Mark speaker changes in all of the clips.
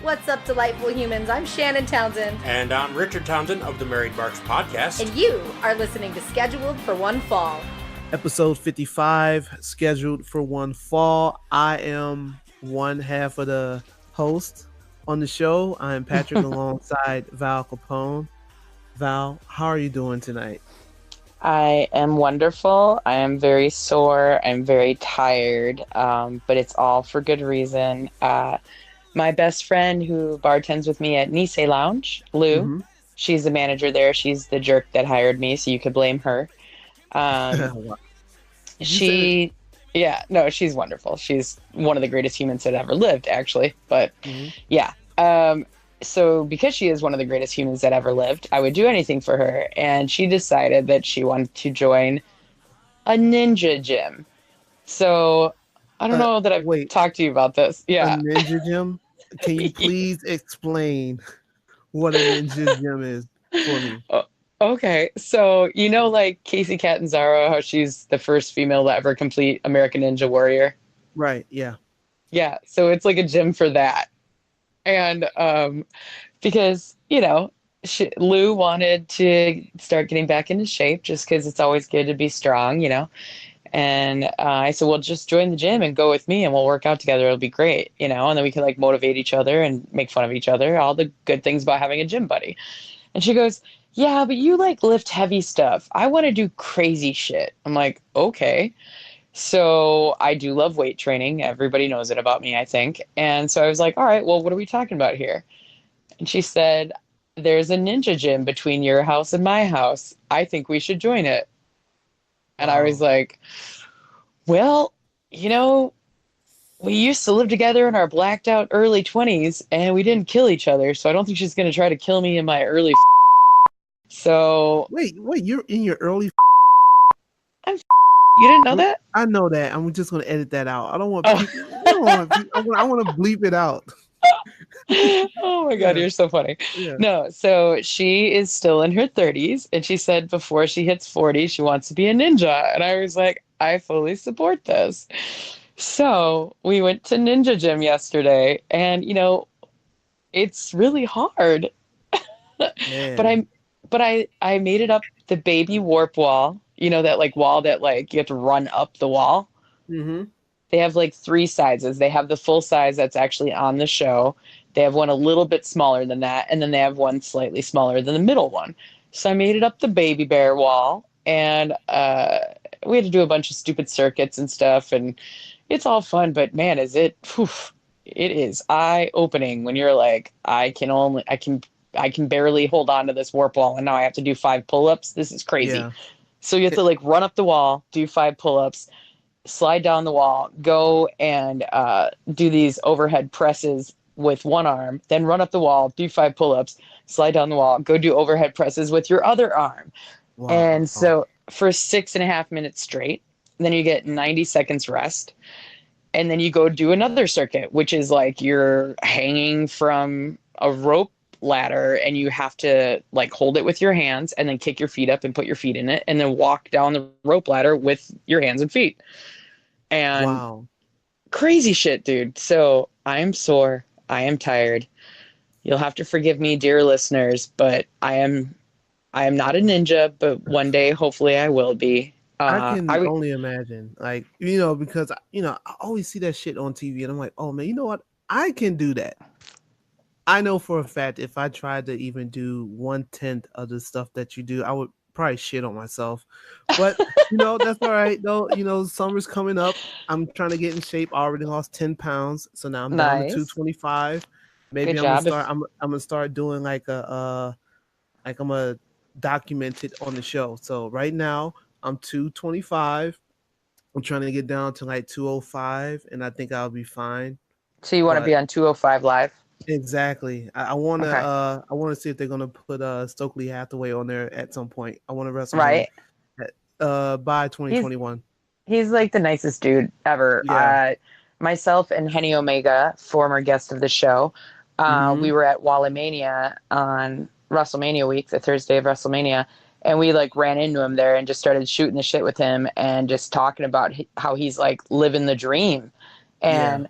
Speaker 1: What's up, delightful humans? I'm Shannon Townsend.
Speaker 2: And I'm Richard Townsend of the Married Marks podcast.
Speaker 1: And you are listening to Scheduled for One Fall.
Speaker 3: Episode 55, Scheduled for One Fall. I am one half of the host on the show. I am Patrick alongside Val Capone. Val, how are you doing tonight?
Speaker 4: I am wonderful. I am very sore. I'm very tired, but it's all for good reason. My best friend who bartends with me at Nice Lounge, Lou, she's the manager there. She's the jerk that hired me, so you could blame her. She's wonderful. She's one of the greatest humans that ever lived, actually. But so because she is one of the greatest humans that ever lived, I would do anything for her. And she decided that she wanted to join a ninja gym. So I don't know that I've talked to you about this. Yeah.
Speaker 3: A ninja gym? Can you please explain what a ninja gym is for me?
Speaker 4: Okay. So, you know, like Casey Catanzaro, how she's the first female to ever complete American Ninja Warrior?
Speaker 3: Right. Yeah.
Speaker 4: Yeah. So it's like a gym for that. And because, you know, Lou wanted to start getting back into shape just because it's always good to be strong, you know. And I said, well, just join the gym and go with me and we'll work out together. It'll be great, you know, and then we can like motivate each other and make fun of each other. All the good things about having a gym buddy. And she goes, yeah, but you like lift heavy stuff. I want to do crazy shit. I'm like, okay. So I do love weight training. Everybody knows it about me, I think. And so I was like, all right, well, what are we talking about here? And she said, there's a ninja gym between your house and my house. I think we should join it. And I was like, well, you know, we used to live together in our blacked out early 20s and we didn't kill each other. So I don't think she's going to try to kill me in my early. So
Speaker 3: wait, you're in your early.
Speaker 4: You didn't know that?
Speaker 3: I know that. I'm just going to edit that out. I don't want. I want to bleep it out.
Speaker 4: Oh my God, you're so funny. Yeah. No, so she is still in her 30s, and she said before she hits 40, she wants to be a ninja. And I was like, I fully support this. So we went to Ninja Gym yesterday, and you know, it's really hard. But I made it up the baby warp wall. You know, that like wall that like you have to run up the wall. Mm-hmm. They have like 3 sizes. They have the full size that's actually on the show. They have one a little bit smaller than that. And then they have one slightly smaller than the middle one. So I made it up the baby bear wall. And we had to do a bunch of stupid circuits and stuff. And it's all fun. But man, it is eye-opening when you're like, I can barely hold on to this warp wall. And now I have to do 5 pull-ups. This is crazy. Yeah. So you have to like run up the wall, do 5 pull-ups, slide down the wall, go and do these overhead presses with one arm, then run up the wall, do 5 pull-ups, slide down the wall, go do overhead presses with your other arm. Wow. And so for 6.5 minutes straight, then you get 90 seconds rest. And then you go do another circuit, which is like you're hanging from a rope ladder and you have to like hold it with your hands and then kick your feet up and put your feet in it and then walk down the rope ladder with your hands and feet. And crazy shit, dude. So I am sore. I am tired. You'll have to forgive me, dear listeners, but I am not a ninja, but one day, hopefully I will be.
Speaker 3: I can only imagine, like, you know, because, you know, I always see that shit on TV and I'm like, oh man, you know what? I can do that. I know for a fact if I tried to even do 1/10 of the stuff that you do, I would probably shit on myself. But you know, that's all right though. You know, summer's coming up. I'm trying to get in shape. I already lost 10 pounds, so now I'm down to 225. Maybe I'm gonna start doing like I'm gonna document it on the show. So right now I'm 225. I'm trying to get down to like 205, and I think I'll be fine.
Speaker 4: So you want to be on 205 Live?
Speaker 3: Exactly. I want to see if they're gonna put Stokely Hathaway on there at some point. I want to wrestle him by 2021.
Speaker 4: He's like the nicest dude ever. Yeah. Myself and Henny Omega, former guest of the show, we were at Wallimania on WrestleMania week, the Thursday of WrestleMania, and we like ran into him there and just started shooting the shit with him and just talking about how he's like living the dream, and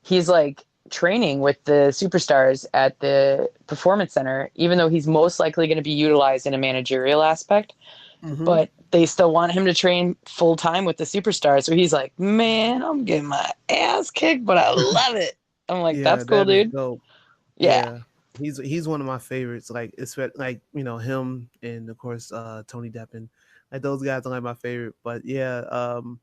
Speaker 4: he's like training with the superstars at the performance center, even though he's most likely going to be utilized in a managerial aspect.
Speaker 3: Mm-hmm.
Speaker 4: But they still want him to train full time with the superstars. So he's like, man, I'm getting my ass kicked, but I love it. I'm like,
Speaker 3: Yeah,
Speaker 4: that's cool,
Speaker 3: that is
Speaker 4: dude.
Speaker 3: dope.
Speaker 4: Yeah.
Speaker 3: Yeah, he's one of my favorites. Like it's like him and of course Tony Deppen. Like those guys are like my favorite. But yeah, I'm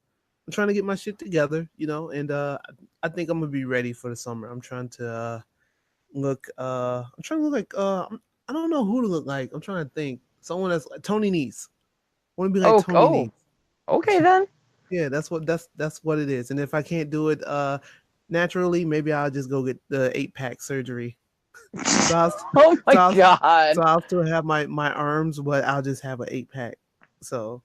Speaker 3: trying to get my shit together, and I think I'm gonna be ready for the summer. I'm trying to look like I don't know who to look like. I'm trying to think someone that's like Tony Nese. I want to be like
Speaker 4: Oh,
Speaker 3: Tony
Speaker 4: oh,
Speaker 3: Nese.
Speaker 4: okay then.
Speaker 3: Yeah, that's what it is. And if I can't do it naturally, maybe I'll just go get the 8-pack surgery. So I'll
Speaker 4: Oh my
Speaker 3: so I'll,
Speaker 4: God.
Speaker 3: so I'll still have my arms, but I'll just have an 8-pack. So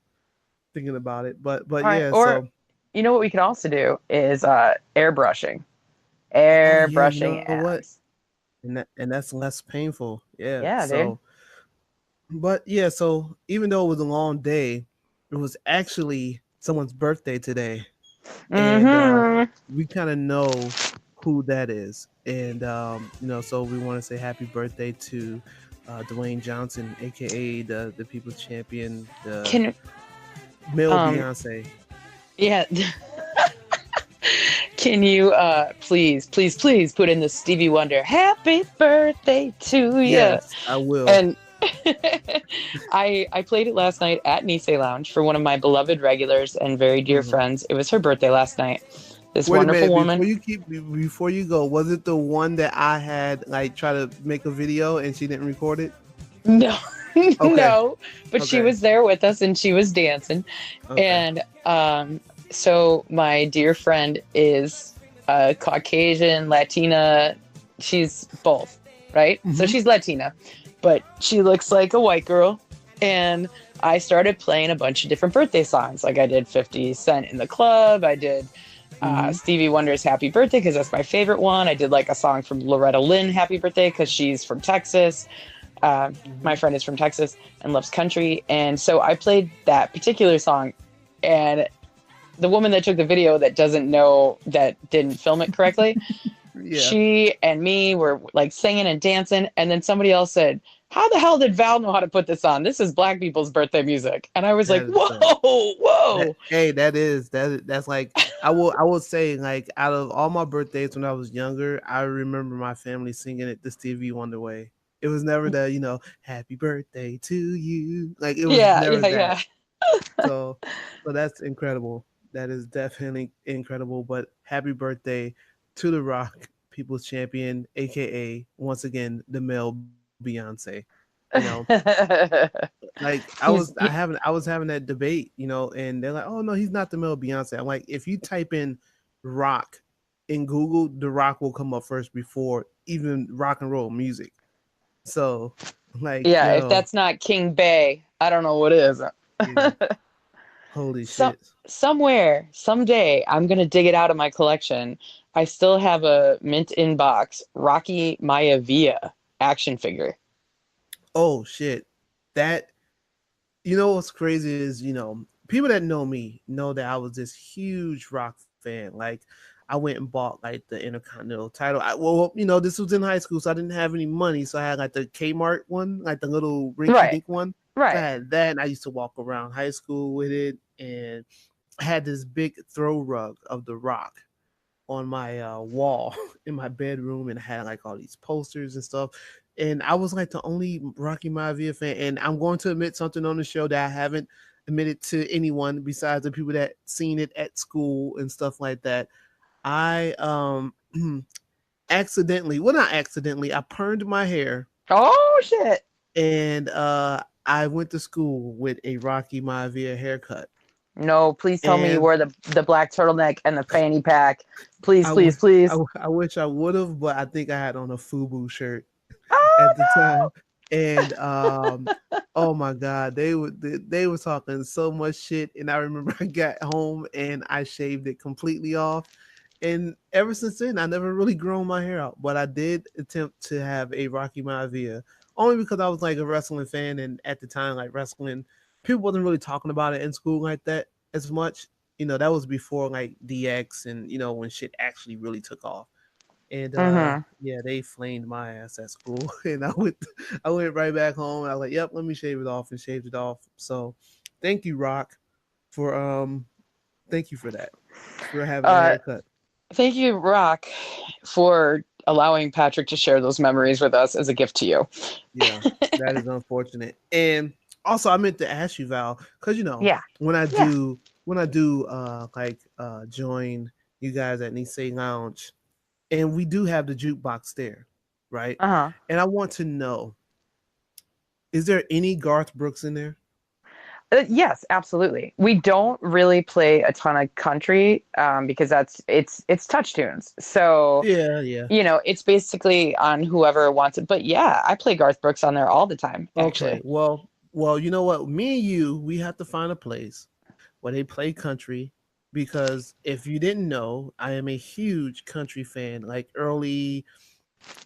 Speaker 3: thinking about it, but
Speaker 4: All right.
Speaker 3: yeah.
Speaker 4: Or,
Speaker 3: So
Speaker 4: you know what we could also do is airbrushing.
Speaker 3: oh yeah, you
Speaker 4: Airbrushing
Speaker 3: know what?
Speaker 4: abs.
Speaker 3: And that's less painful. Yeah.
Speaker 4: Yeah, dude.
Speaker 3: So but yeah. So even though it was a long day, it was actually someone's birthday today, and
Speaker 4: Mm-hmm.
Speaker 3: we kind of know who that is, and so we want to say happy birthday to Dwayne Johnson, aka the People's Champion, the
Speaker 4: Can
Speaker 3: male
Speaker 4: um
Speaker 3: Beyonce.
Speaker 4: yeah. Can you please put in the Stevie Wonder "Happy Birthday to you"?
Speaker 3: Yes, I will.
Speaker 4: And I played it last night at Nisei Lounge for one of my beloved regulars and very dear
Speaker 3: Mhm.
Speaker 4: friends. It was her birthday last night. This
Speaker 3: Wait a
Speaker 4: wonderful
Speaker 3: minute
Speaker 4: woman.
Speaker 3: before you go. Was it the one that I had like try to make a video and she didn't record it?
Speaker 4: No,
Speaker 3: Okay,
Speaker 4: no, but she
Speaker 3: okay,
Speaker 4: was there with us and she was dancing.
Speaker 3: okay.
Speaker 4: And so my dear friend is a Caucasian, Latina. She's both, right? So
Speaker 3: Hmm.
Speaker 4: she's Latina, but she looks like a white girl. And I started playing a bunch of different birthday songs. Like I did 50 Cent in the Club. I did
Speaker 3: Hmm.
Speaker 4: Stevie Wonder's Happy Birthday because that's my favorite one. I did like a song from Loretta Lynn, Happy Birthday, because she's from Texas. My
Speaker 3: Hmm.
Speaker 4: friend is from Texas and loves country. And so I played that particular song. And the woman that took the video that doesn't know that didn't film it correctly,
Speaker 3: Yeah,
Speaker 4: she and me were like singing and dancing. And then somebody else said, how the hell did Val know how to put this on? This is black people's birthday music. And I was like,
Speaker 3: that is dope.
Speaker 4: whoa, whoa.
Speaker 3: Hey, that's like I will say like out of all my birthdays when I was younger, I remember my family singing it the Stevie Wonder way. It was never the happy birthday to you. Like it was
Speaker 4: Yeah,
Speaker 3: never
Speaker 4: yeah,
Speaker 3: that.
Speaker 4: yeah.
Speaker 3: So that's incredible. That is definitely incredible. But happy birthday to the Rock, People's Champion, aka once again the male Beyonce. You know, like
Speaker 4: he's he,
Speaker 3: I was having that debate, and they're like, oh no, he's not the male Beyonce. I'm like, if you type in rock in Google, the Rock will come up first before even rock and roll music. So like,
Speaker 4: yeah, if
Speaker 3: yo,
Speaker 4: that's not King Bay, I don't know what is.
Speaker 3: yeah, holy
Speaker 4: Some
Speaker 3: shit.
Speaker 4: somewhere, someday, I'm gonna dig it out of my collection. I still have a mint in box Rocky Maivia action figure.
Speaker 3: Oh shit. That what's crazy is, people that know me know that I was this huge rock fan. Like I went and bought like the Intercontinental title. This was in high school, so I didn't have any money. So I had like the Kmart one, like the little rinky
Speaker 4: Right,
Speaker 3: dink one. So I
Speaker 4: right.
Speaker 3: had that, and I used to walk around high school with it, and I had this big throw rug of the rock on my wall in my bedroom, and had like all these posters and stuff. And I was like the only Rocky Maivia fan. And I'm going to admit something on the show that I haven't admitted to anyone besides the people that seen it at school and stuff like that. I accidentally, well not accidentally, I permed my hair,
Speaker 4: Oh shit.
Speaker 3: and I went to school with a Rocky Maivia haircut.
Speaker 4: No, please tell me you
Speaker 3: And
Speaker 4: wore the black turtleneck and the fanny pack. Please,
Speaker 3: I,
Speaker 4: please,
Speaker 3: w-
Speaker 4: please.
Speaker 3: I wish I would have, but I think I had on a FUBU shirt
Speaker 4: Oh
Speaker 3: at the time. And oh my god, they were talking so much shit. And I remember I got home and I shaved it completely off. And ever since then, I never really grown my hair out. But I did attempt to have a Rocky Maivia, only because I was like a wrestling fan, and at the time, like wrestling, people wasn't really talking about it in school like that as much. That was before like DX and when shit actually really took off. And
Speaker 4: Mm-hmm.
Speaker 3: yeah, they flamed my ass at school, and I went right back home. And I was like, "Yep, let me shave it off," and shaved it off. So, thank you, Rock, for thank you for that, for having a
Speaker 4: Uh,
Speaker 3: haircut.
Speaker 4: Thank you, Rock, for allowing Patrick to share those memories with us as a gift to you.
Speaker 3: Yeah, that is unfortunate. And also, I meant to ask you, Val, because
Speaker 4: Yeah.
Speaker 3: when I
Speaker 4: Yeah.
Speaker 3: do join you guys at Nisei Lounge, and we do have the jukebox there, right?
Speaker 4: Uh-huh.
Speaker 3: And I want to know, is there any Garth Brooks in there?
Speaker 4: Yes, absolutely. We don't really play a ton of country because it's touch tunes. So,
Speaker 3: Yeah, yeah.
Speaker 4: it's basically on whoever wants it. But yeah, I play Garth Brooks on there all the time,
Speaker 3: Okay.
Speaker 4: actually.
Speaker 3: Well, you know what? Me and you, we have to find a place where they play country, because if you didn't know, I am a huge country fan, like early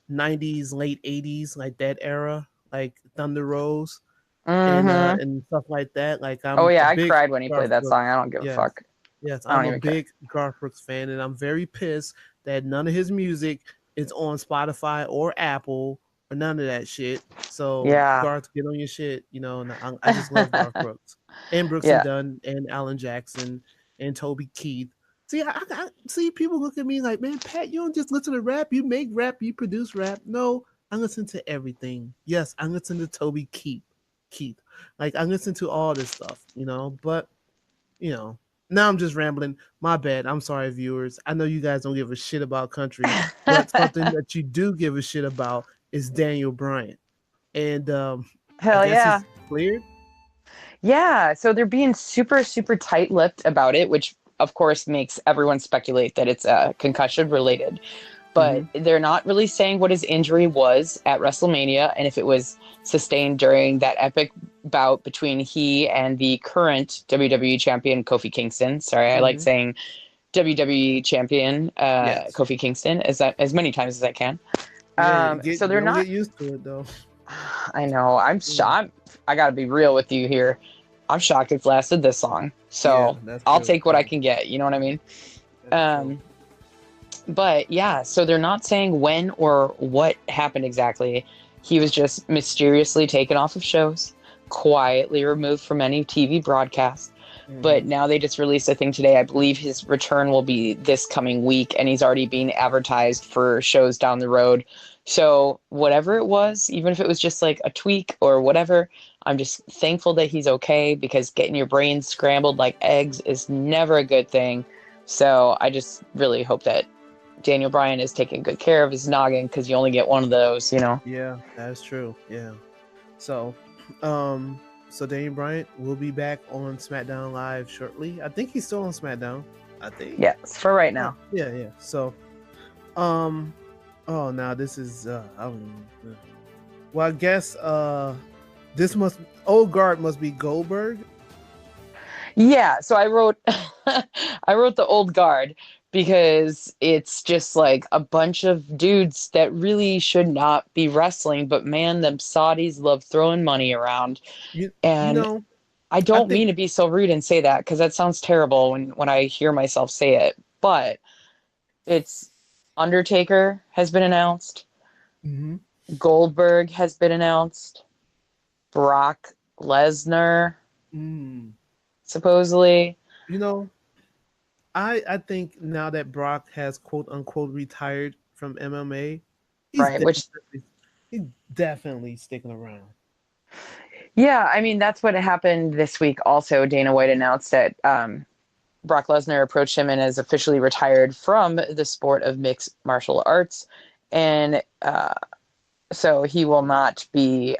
Speaker 3: 90s, late 80s, like that era, like Thunder Rose
Speaker 4: Mm-hmm.
Speaker 3: and stuff like that. Like
Speaker 4: Oh
Speaker 3: I'm a
Speaker 4: yeah, I
Speaker 3: big
Speaker 4: cried when he played
Speaker 3: Garth
Speaker 4: that
Speaker 3: Brooks.
Speaker 4: song. I don't give a
Speaker 3: Yes.
Speaker 4: fuck.
Speaker 3: Yes,
Speaker 4: I
Speaker 3: I'm
Speaker 4: don't
Speaker 3: a
Speaker 4: even care.
Speaker 3: big Garth Brooks fan, and I'm very pissed that none of his music is on Spotify or Apple or none of that shit. So
Speaker 4: Yeah.
Speaker 3: Garth, get on your shit. And I just love Garth Brooks and Brooks and
Speaker 4: Yeah.
Speaker 3: Dunn and Alan Jackson and Toby Keith. See, I see people look at me like, man, Pat, you don't just listen to rap. You make rap. You produce rap. No, I listen to everything. Yes, I listen to Toby Keith. Keith, like I listen to all this stuff, but you know, now I'm just rambling. My bad. I'm sorry, viewers. I know you guys don't give a shit about country, but something that you do give a shit about is Daniel Bryant. And I
Speaker 4: Hell
Speaker 3: guess
Speaker 4: yeah.
Speaker 3: he's cleared.
Speaker 4: Yeah. So they're being super, super tight-lipped about it, which of course makes everyone speculate that it's concussion related.
Speaker 3: Mm-hmm.
Speaker 4: But they're not really saying what his injury was at WrestleMania and if it was sustained during that epic bout between he and the current WWE champion Kofi Kingston. Sorry, I like
Speaker 3: Mm-hmm.
Speaker 4: saying WWE champion
Speaker 3: Yes.
Speaker 4: Kofi Kingston as many times as I can.
Speaker 3: Yeah,
Speaker 4: So they're
Speaker 3: you're gonna
Speaker 4: not.
Speaker 3: get used to it though.
Speaker 4: I know. I'm
Speaker 3: Yeah,
Speaker 4: shocked. I gotta be real with you here. I'm shocked it's lasted this long.
Speaker 3: yeah,
Speaker 4: So
Speaker 3: that's
Speaker 4: I'll
Speaker 3: true.
Speaker 4: take what I
Speaker 3: Yeah,
Speaker 4: can get. You know what I mean?
Speaker 3: that's true.
Speaker 4: Um, but yeah, so they're not saying when or what happened exactly. He was just mysteriously taken off of shows, quietly removed from any TV broadcast.
Speaker 3: Mm-hmm.
Speaker 4: But now they just released a thing today. I believe his return will be this coming week, and he's already being advertised for shows down the road. So, whatever it was, even if it was just like a tweak or whatever, I'm just thankful that he's okay because getting your brain scrambled like eggs is never a good thing. So, I just really hope that Daniel Bryan is taking good care of his noggin because you only get one of those.
Speaker 3: Yeah, that's true. Yeah. So, um, so Daniel Bryant will be back on SmackDown Live shortly. I think he's still on SmackDown. I think.
Speaker 4: Yes, for right
Speaker 3: Oh,
Speaker 4: now.
Speaker 3: yeah, yeah. So, um, oh, now this is I don't know. Well, I guess this must old guard must be Goldberg.
Speaker 4: Yeah, so I wrote I wrote the old guard because it's just like a bunch of dudes that really should not be wrestling, but man, them Saudis love throwing money around.
Speaker 3: You
Speaker 4: And
Speaker 3: know,
Speaker 4: I
Speaker 3: I
Speaker 4: don't mean
Speaker 3: think.
Speaker 4: to be so rude and say that because that sounds terrible when I hear myself say it, but it's Undertaker has been announced,
Speaker 3: Mm-hmm.
Speaker 4: Goldberg has been announced, Brock Lesnar
Speaker 3: Mm,
Speaker 4: supposedly,
Speaker 3: you know, I think now that Brock has quote unquote retired from MMA, he's
Speaker 4: right? Which
Speaker 3: definitely he's definitely sticking around.
Speaker 4: yeah, I mean that's what happened this week. Also, Dana White announced that Brock Lesnar approached him and has officially retired from the sport of mixed martial arts, and so he will not be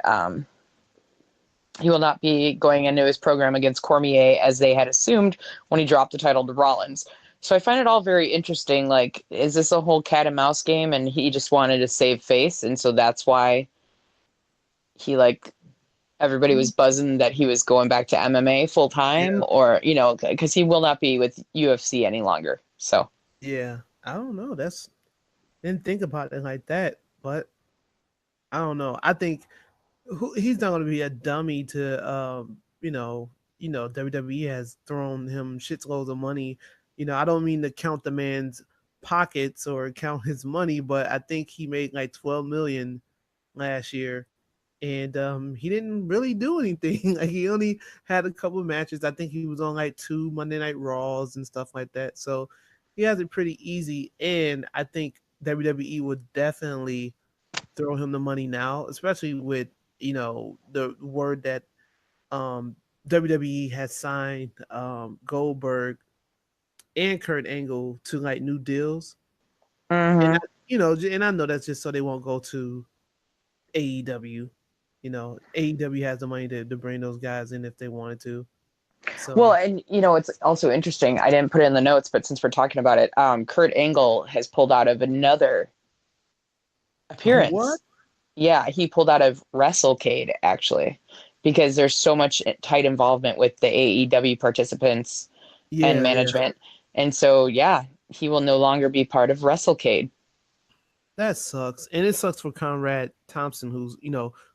Speaker 4: going into his program against Cormier as they had assumed when he dropped the title to Rollins. So I find it all very interesting. Like, is this a whole cat and mouse game, and he just wanted to save face, and so that's why he like everybody was buzzing that he was going back to MMA full time,
Speaker 3: Yeah,
Speaker 4: or because he will not be with UFC any longer. So
Speaker 3: yeah. I don't know. Didn't think about it like that, but I don't know. I think he's not going to be a dummy to WWE has thrown him shitloads of money. I don't mean to count the man's pockets or count his money, but I think he made like 12 million last year, and he didn't really do anything. Like he only had a couple of matches. I think he was on like 2 Monday Night Raws and stuff like that. So he has it pretty easy, and I think WWE would definitely throw him the money now, especially with the word that WWE has signed Goldberg and Kurt Angle to like new deals. And and I know that's just so they won't go to AEW. AEW has the money to bring those guys in if they wanted to. So
Speaker 4: Well, and it's also interesting. I didn't put it in the notes, but since we're talking about it, Kurt Angle has pulled out of another appearance.
Speaker 3: What?
Speaker 4: Yeah, he pulled out of WrestleCade actually, because there's so much tight involvement with the AEW participants and management, and so he will no longer be part of WrestleCade.
Speaker 3: That sucks, and it sucks for Conrad Thompson, who's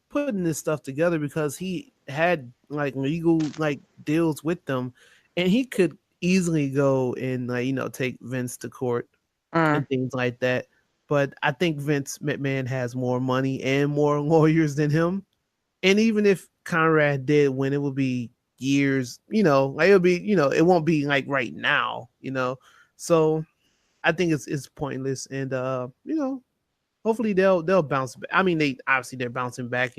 Speaker 3: putting this stuff together, because he had like legal like deals with them, and he could easily go and take Vince to court and things like that. But I think Vince McMahon has more money and more lawyers than him. And even if Conrad did win, it would be years, like it'll be, it won't be like right now, So I think it's pointless. And hopefully they'll bounce back. I mean, they're bouncing back,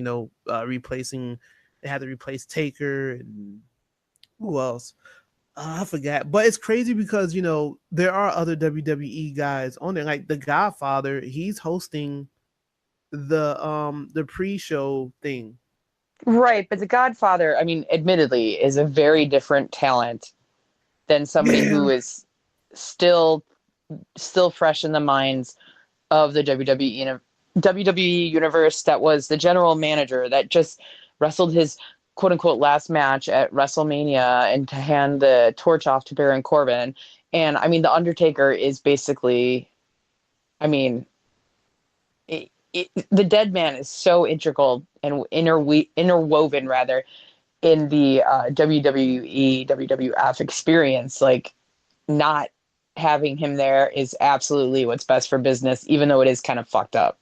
Speaker 3: replacing, they had to replace Taker and who else? I forgot, but it's crazy because there are other WWE guys on there, like the Godfather. He's hosting the pre-show thing,
Speaker 4: Right, but the Godfather, I mean, admittedly, is a very different talent than somebody who is still fresh in the minds of the WWE universe. That was the general manager that just wrestled his quote unquote last match at WrestleMania and to hand the torch off to Baron Corbin. And I mean, The Undertaker is basically, I mean, the dead man is so integral and interwoven rather in the WWE, WWF experience. Like, not having him there is absolutely what's best for business, even though it is kind of fucked up.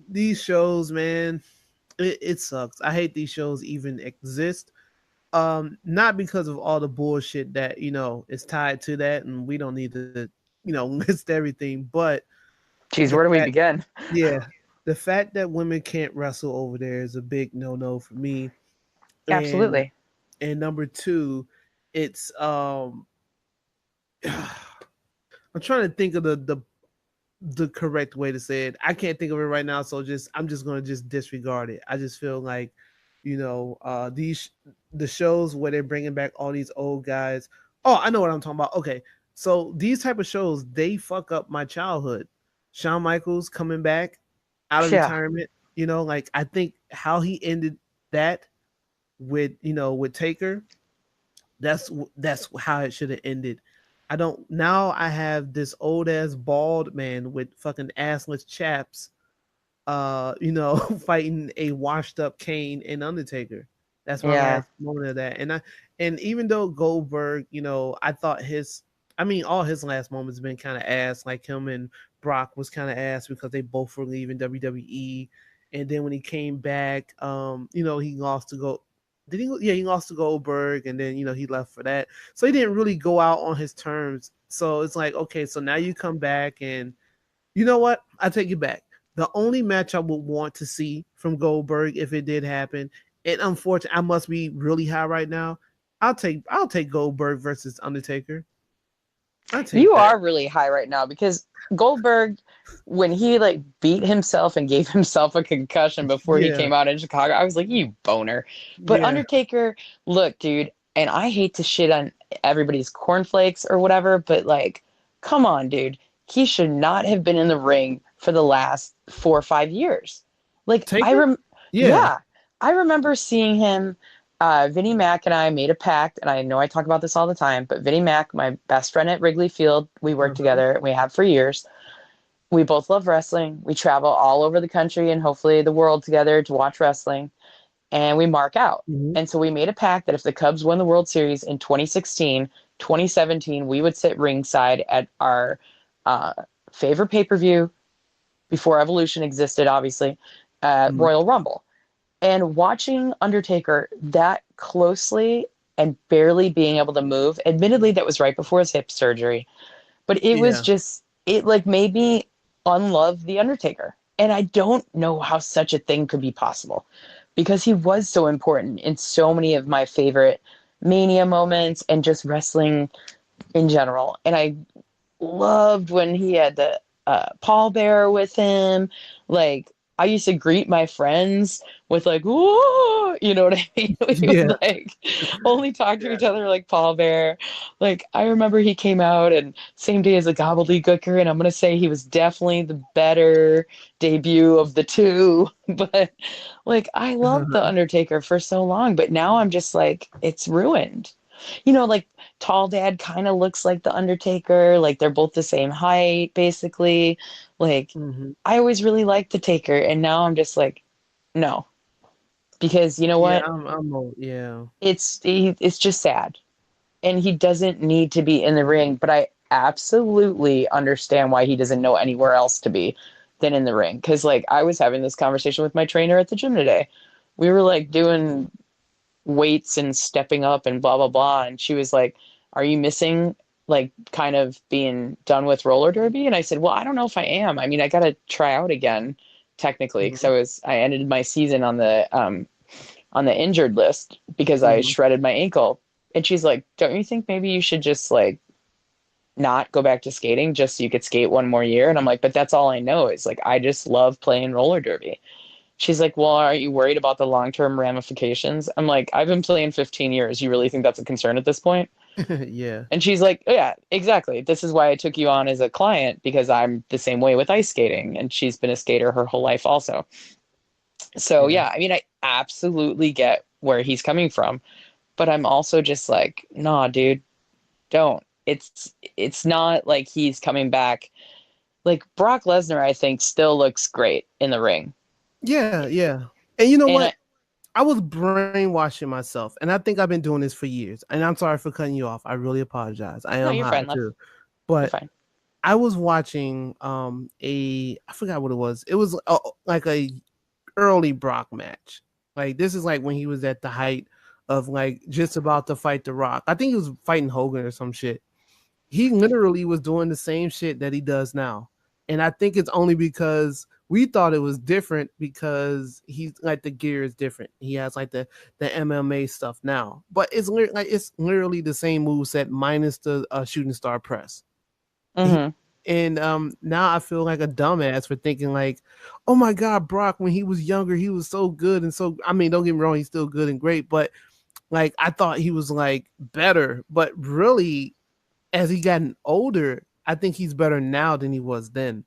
Speaker 3: These shows, man, it sucks. I hate these shows even exist. Not because of all the bullshit that is tied to that, and we don't need to list everything, but
Speaker 4: geez, where do we begin?
Speaker 3: Yeah, the fact that women can't wrestle over there is a big no for me.
Speaker 4: Absolutely.
Speaker 3: And number two, it's I'm trying to think of the correct way to say it. I can't think of it right now, so I'm just gonna disregard it. I just feel like the shows where they're bringing back all these old guys. Oh, I know what I'm talking about. Okay, so these type of shows, they fuck up my childhood. Shawn Michaels coming back out of retirement, like I think how he ended that with Taker, that's how it should have ended. Now I have this old ass bald man with fucking assless chaps, fighting a washed up Kane and Undertaker. That's my last moment of that. And even though Goldberg, I thought all his last moments have been kind of ass, like him and Brock was kind of ass because they both were leaving WWE. And then when he came back, he lost to go. Did he? Yeah, he lost to Goldberg, and then he left for that. So he didn't really go out on his terms. So it's like, okay, so now you come back, and you know what? I take it back. The only match I would want to see from Goldberg, if it did happen, and unfortunately, I must be really high right now. I'll take Goldberg versus Undertaker.
Speaker 4: You are really high right now, because Goldberg, when he like beat himself and gave himself a concussion before he came out in Chicago, I was like, you boner. But Undertaker, look, dude, and I hate to shit on everybody's cornflakes or whatever, but like, come on, dude. He should not have been in the ring for the last 4 or 5 years. Like, I remember seeing him. Vinnie Mac and I made a pact, and I know I talk about this all the time, but Vinnie Mac, my best friend at Wrigley Field, we work together, and we have for years. We both love wrestling. We travel all over the country and hopefully the world together to watch wrestling, and we mark out. And so we made a pact that if the Cubs won the World Series in 2016, 2017, we would sit ringside at our uh, favorite pay-per-view before Evolution existed, obviously,
Speaker 3: Mhm.
Speaker 4: Royal Rumble. And watching Undertaker that closely and barely being able to move, admittedly, that was right before his hip surgery, but it was
Speaker 3: Yeah.
Speaker 4: just, it like made me unlove The Undertaker. And I don't know how such a thing could be possible because he was so important in so many of my favorite Mania moments and just wrestling in general. And I loved when he had the pallbearer with him. Like, I used to greet my friends with like, "Whoa," you know what I mean? We
Speaker 3: Yeah.
Speaker 4: would like only talk to
Speaker 3: Yeah.
Speaker 4: each other like pallbearer. Like, I remember he came out and same day as a gobbledygooker, and I'm gonna say he was definitely the better debut of the two. But like, I loved the Undertaker for so long, but now I'm just like, it's ruined. Like Tall Dad kind of looks like the Undertaker. Like they're both the same height, basically. Like
Speaker 3: Mhm.
Speaker 4: I always really liked the Taker, and now I'm just like, no, because you know
Speaker 3: Yeah,
Speaker 4: what?
Speaker 3: I'm old. Yeah.
Speaker 4: It's just sad, and he doesn't need to be in the ring. But I absolutely understand why he doesn't know anywhere else to be than in the ring. Because like I was having this conversation with my trainer at the gym today. We were like doing weights and stepping up and blah blah blah, and she was like, are you missing like kind of being done with roller derby? And I said, well, I don't know if I am. I mean, I got to try out again technically because
Speaker 3: Mhm.
Speaker 4: I ended my season on the injured list because I
Speaker 3: Mhm.
Speaker 4: shredded my ankle. And she's like, don't you think maybe you should just like not go back to skating just so you could skate one more year? And I'm like, but that's all I know is like I just love playing roller derby. She's like, well, are you worried about the long-term ramifications? I'm like, I've been playing 15 years. You really think that's a concern at this point?
Speaker 3: Yeah.
Speaker 4: And she's like, oh, yeah, exactly. This is why I took you on as a client because I'm the same way with ice skating. And she's been a skater her whole life also. So,
Speaker 3: Yeah.
Speaker 4: yeah, I mean, I absolutely get where he's coming from. But I'm also just like, nah, dude, don't. It's not like he's coming back. Like Brock Lesnar, I think, still looks great in the ring.
Speaker 3: Yeah. Yeah. And you know
Speaker 4: And
Speaker 3: what? I was brainwashing myself, and I think I've been doing this for years. And I'm sorry for cutting you off. I really apologize. I
Speaker 4: no,
Speaker 3: am
Speaker 4: you're
Speaker 3: high
Speaker 4: fine, love.
Speaker 3: too.
Speaker 4: You're
Speaker 3: But
Speaker 4: fine.
Speaker 3: I was watching I forgot what it was. It was like a early Brock match. Like this is like when he was at the height of like just about to fight The Rock. I think he was fighting Hogan or some shit. He literally was doing the same shit that he does now. And I think it's only because we thought it was different because he's like the gear is different. He has like the MMA stuff now, but it's literally the same move set minus the shooting star press. He,
Speaker 4: Mm-hmm.
Speaker 3: and now I feel like a dumbass for thinking like, oh my god, Brock when he was younger he was so good and so. I mean, don't get me wrong, he's still good and great, but like I thought he was like better, but really as he gotten older, I think he's better now than he was then.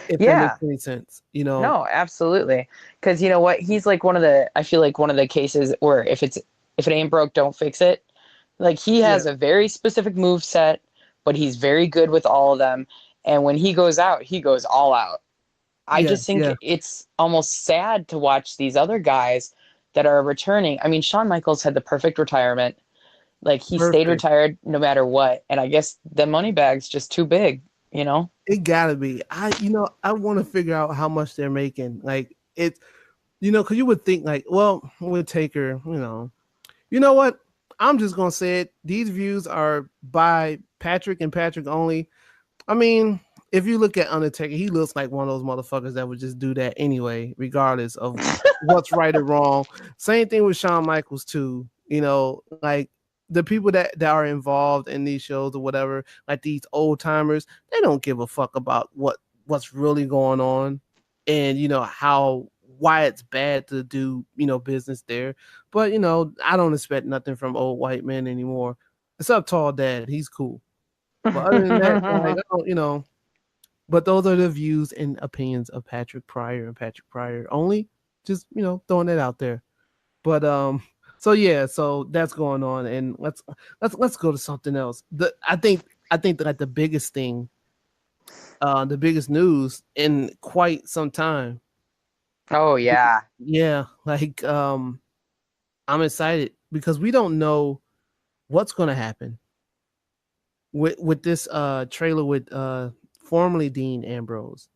Speaker 3: If that makes
Speaker 4: Yeah,
Speaker 3: any sense, you know.
Speaker 4: no, absolutely. Because you know what? He's like I feel like one of the cases where if it ain't broke, don't fix it. Like he
Speaker 3: Yeah,
Speaker 4: has a very specific move set, but he's very good with all of them. And when he goes out, he goes all out. I
Speaker 3: yeah,
Speaker 4: just think
Speaker 3: yeah.
Speaker 4: it's almost sad to watch these other guys that are returning. I mean, Shawn Michaels had the perfect retirement. Like he stayed
Speaker 3: Perfect.
Speaker 4: retired no matter what. And I guess the money bag's just too big, you know?
Speaker 3: It gotta be. I want to figure out how much they're making. Like it, because you would think like, well, we'll take her. You know what? I'm just gonna say it. These views are by Patrick and Patrick only. I mean, if you look at Undertaker, he looks like one of those motherfuckers that would just do that anyway, regardless of what's right or wrong. Same thing with Shawn Michaels too. Like the people that are involved in these shows or whatever, like these old timers, they don't give a fuck about what's really going on, and how why it's bad to do business there. But I don't expect nothing from old white men anymore. Except Tall Dad, he's cool. But other than that, like I don't, but those are the views and opinions of Patrick Pryor and Patrick Pryor only. Just throwing it out there. But so yeah, so that's going on, and let's go to something else. I think that like the biggest news in quite some time.
Speaker 4: Oh yeah.
Speaker 3: Yeah, like I'm excited because we don't know what's going to happen. with this trailer with formerly Dean Ambrose,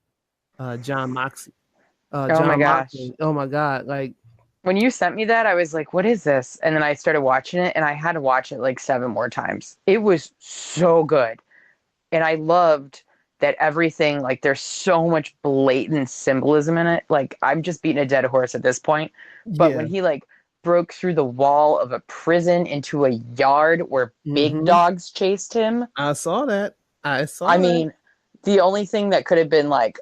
Speaker 3: John Moxley,
Speaker 4: Oh my
Speaker 3: John
Speaker 4: gosh.
Speaker 3: Moxley. Oh my God! Like,
Speaker 4: When you sent me that, I was like, what is this? And then I started watching it and I had to watch it like 7 more times. It was so good. And I loved that everything, like, there's so much blatant symbolism in it. Like, I'm just beating a dead horse at this point. But when
Speaker 3: yeah.
Speaker 4: he, like, broke through the wall of a prison into a yard where big
Speaker 3: Mm-hmm.
Speaker 4: dogs chased him,
Speaker 3: I saw that. I
Speaker 4: I
Speaker 3: saw that.
Speaker 4: mean, the only thing that could have been, like,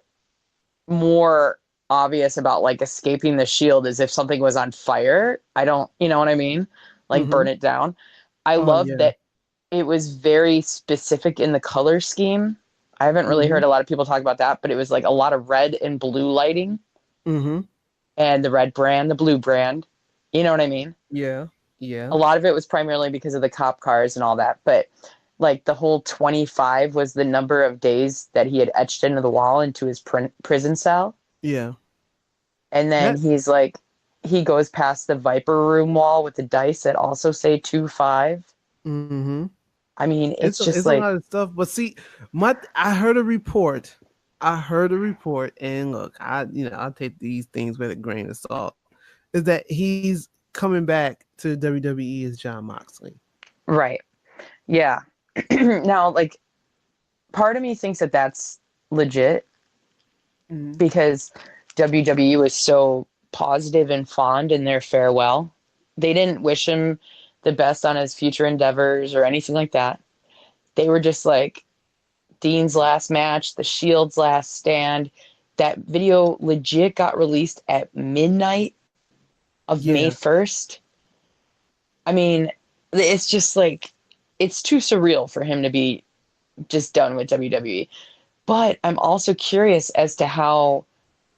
Speaker 4: more obvious about like escaping the shield is if something was on fire. I don't, you know what I mean? Like
Speaker 3: Mm-hmm.
Speaker 4: burn it down. I
Speaker 3: Oh
Speaker 4: love
Speaker 3: yeah.
Speaker 4: that it was very specific in the color scheme. I haven't really
Speaker 3: Mm-hmm.
Speaker 4: heard a lot of people talk about that, but it was like a lot of red and blue lighting
Speaker 3: Mm-hmm.
Speaker 4: and the red brand, the blue brand. You know what I mean?
Speaker 3: Yeah. Yeah.
Speaker 4: A lot of it was primarily because of the cop cars and all that, but like the whole 25 was the number of days that he had etched into the wall into his prison cell.
Speaker 3: Yeah.
Speaker 4: And then
Speaker 3: That.
Speaker 4: he's like, he goes past the Viper Room wall with the dice that also say 2-5.
Speaker 3: Mm-hmm.
Speaker 4: I mean, it's just
Speaker 3: It's a
Speaker 4: like,
Speaker 3: lot of stuff. But see, I heard a report. I heard a report, and look, I take these things with a grain of salt. Is that he's coming back to WWE as John Moxley?
Speaker 4: right. Yeah. Now, like, part of me thinks that that's legit
Speaker 3: Mm-hmm.
Speaker 4: because WWE was so positive and fond in their farewell. They didn't wish him the best on his future endeavors or anything like that. They were just like, Dean's last match, the Shield's last stand. That video legit got released at midnight of May
Speaker 3: Yeah.
Speaker 4: 1st. I mean, it's just like, it's too surreal for him to be just done with WWE. But I'm also curious as to how,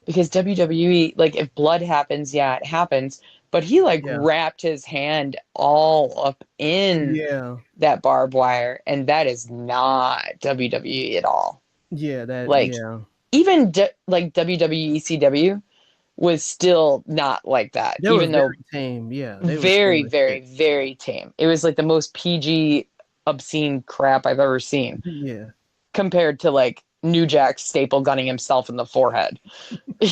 Speaker 4: because WWE, like, if blood happens, yeah, it happens. But he, like,
Speaker 3: Yeah.
Speaker 4: wrapped his hand all up in
Speaker 3: Yeah.
Speaker 4: that barbed wire, and that is not WWE at all.
Speaker 3: Yeah. That.
Speaker 4: Like,
Speaker 3: Yeah.
Speaker 4: even like WWE ECW was still not like that,
Speaker 3: They were
Speaker 4: even
Speaker 3: very
Speaker 4: though
Speaker 3: tame. Yeah. They were
Speaker 4: very,
Speaker 3: tame as
Speaker 4: very,
Speaker 3: shit.
Speaker 4: very tame. It was like the most PG, obscene crap I've ever seen
Speaker 3: Yeah.
Speaker 4: compared to like New Jack staple gunning himself in the forehead. You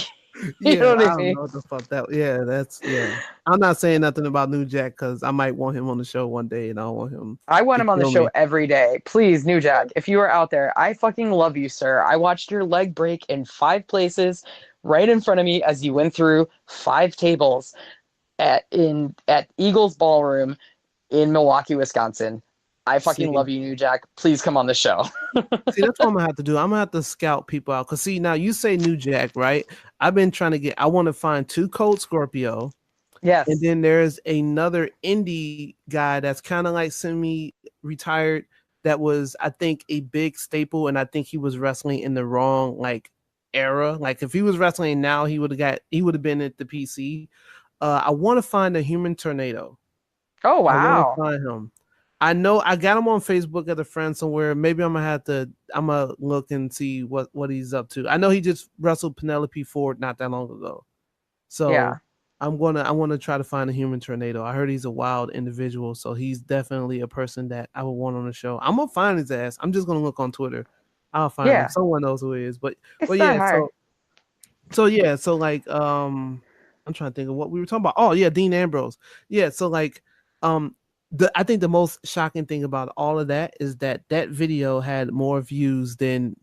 Speaker 3: Yeah,
Speaker 4: know what
Speaker 3: I
Speaker 4: I
Speaker 3: don't
Speaker 4: mean?
Speaker 3: know what the fuck that. Yeah, that's yeah. I'm not saying nothing about New Jack because I might want him on the show one day, and I don't want him
Speaker 4: I want
Speaker 3: to
Speaker 4: him on the
Speaker 3: kill
Speaker 4: show
Speaker 3: me.
Speaker 4: every day. Please, New Jack, if you are out there, I fucking love you, sir. I watched your leg break in 5 places right in front of me as you went through 5 tables at Eagles Ballroom in Milwaukee, Wisconsin. I fucking
Speaker 3: See,
Speaker 4: love you, New Jack. Please come on the show.
Speaker 3: see, that's what I'm gonna have to do. I'm gonna have to scout people out. Cause see, now you say New Jack, right? I've been trying to get. I want to find 2 Cold Scorpio, and
Speaker 4: Yes.
Speaker 3: then there's another indie guy that's kind of like semi-retired. That was, I think, a big staple, and I think he was wrestling in the wrong like era. Like if he was wrestling now, he would have been at the PC. I want to find a Human Tornado.
Speaker 4: Oh,
Speaker 3: I want to
Speaker 4: wow.
Speaker 3: find him. I know I got him on Facebook as a friend somewhere. Maybe I'm gonna look and see what he's up to. I know he just wrestled Penelope Ford not that long ago.
Speaker 4: Yeah.
Speaker 3: So I want to try to find a Human Tornado. I heard he's a wild individual, so he's definitely a person that I would want on the show. I'm gonna find his ass. I'm just gonna look on Twitter. I'll find him.
Speaker 4: Yeah.
Speaker 3: Someone knows who he is.
Speaker 4: It's
Speaker 3: But
Speaker 4: not
Speaker 3: yeah,
Speaker 4: hard.
Speaker 3: so yeah, so like I'm trying to think of what we were talking about. Oh yeah, Dean Ambrose. Yeah, so like I think the most shocking thing about all of that is that video had more views than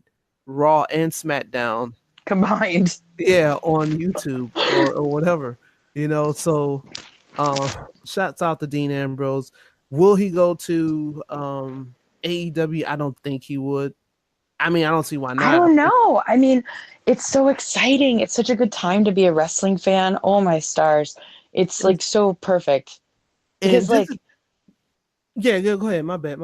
Speaker 3: Raw and SmackDown.
Speaker 4: Combined.
Speaker 3: Yeah, on YouTube or whatever. So shouts out to Dean Ambrose. Will he go to AEW? I don't think he would. I mean, I don't see why
Speaker 4: I
Speaker 3: not.
Speaker 4: don't know. I mean, it's so exciting. It's such a good time to be a wrestling fan. Oh, my stars. It's like so perfect.
Speaker 3: And
Speaker 4: Because,
Speaker 3: this is
Speaker 4: like,
Speaker 3: yeah, go ahead. My bad.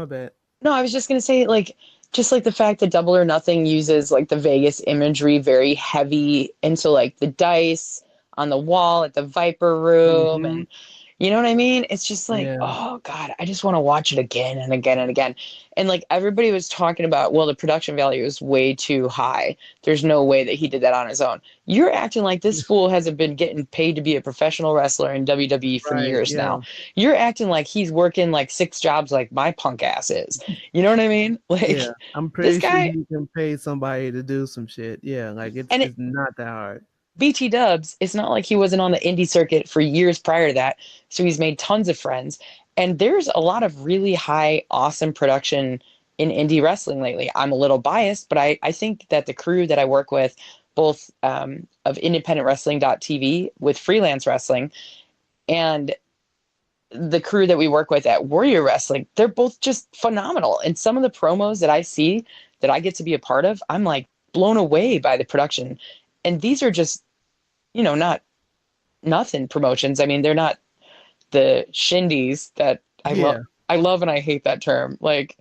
Speaker 4: no, I was just going to say, like, just like the fact that Double or Nothing uses like the Vegas imagery very heavy into like the dice on the wall at the Viper Room
Speaker 3: Mhm.
Speaker 4: and You know what I mean? It's just like,
Speaker 3: Yeah.
Speaker 4: oh God, I just want to watch it again and again and again. And like everybody was talking about, well, the production value is way too high. There's no way that he did that on his own. You're acting like this fool hasn't been getting paid to be a professional wrestler in WWE for
Speaker 3: Right.
Speaker 4: years
Speaker 3: Yeah.
Speaker 4: now. You're acting like he's working like 6 jobs like my punk ass is. You know what I mean? Like
Speaker 3: Yeah. I'm
Speaker 4: this
Speaker 3: pretty sure
Speaker 4: guy,
Speaker 3: he can pay somebody to do some shit. Yeah. Like
Speaker 4: and
Speaker 3: it's not that hard.
Speaker 4: BT Dubs, it's not like he wasn't on the indie circuit for years prior to that. So he's made tons of friends. And there's a lot of really high, awesome production in indie wrestling lately. I'm a little biased, but I think that the crew that I work with, both of independentwrestling.tv with freelance wrestling and the crew that we work with at Warrior Wrestling, they're both just phenomenal. And some of the promos that I see that I get to be a part of, I'm like blown away by the production. And these are just, not nothing promotions. I mean, they're not the shindies that I love.
Speaker 3: Yeah.
Speaker 4: I love and I hate that term. Like,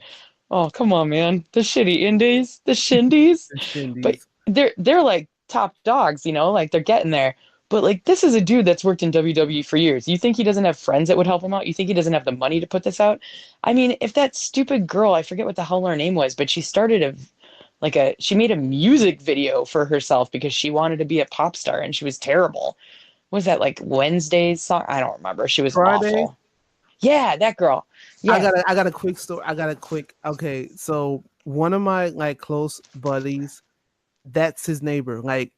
Speaker 4: oh, come on, man. The shitty indies, the shindies.
Speaker 3: The
Speaker 4: But
Speaker 3: Shindies.
Speaker 4: they're like top dogs, like they're getting there. But like this is a dude that's worked in WWE for years. You think he doesn't have friends that would help him out? You think he doesn't have the money to put this out? I mean, if that stupid girl, I forget what the hell her name was, but she started she made a music video for herself because she wanted to be a pop star and she was terrible. Was that like Wednesday's song? I don't remember. She was
Speaker 3: Friday.
Speaker 4: awful. Yeah, that girl. Yeah.
Speaker 3: I got a quick story. Okay. So one of my like close buddies, that's his neighbor. Like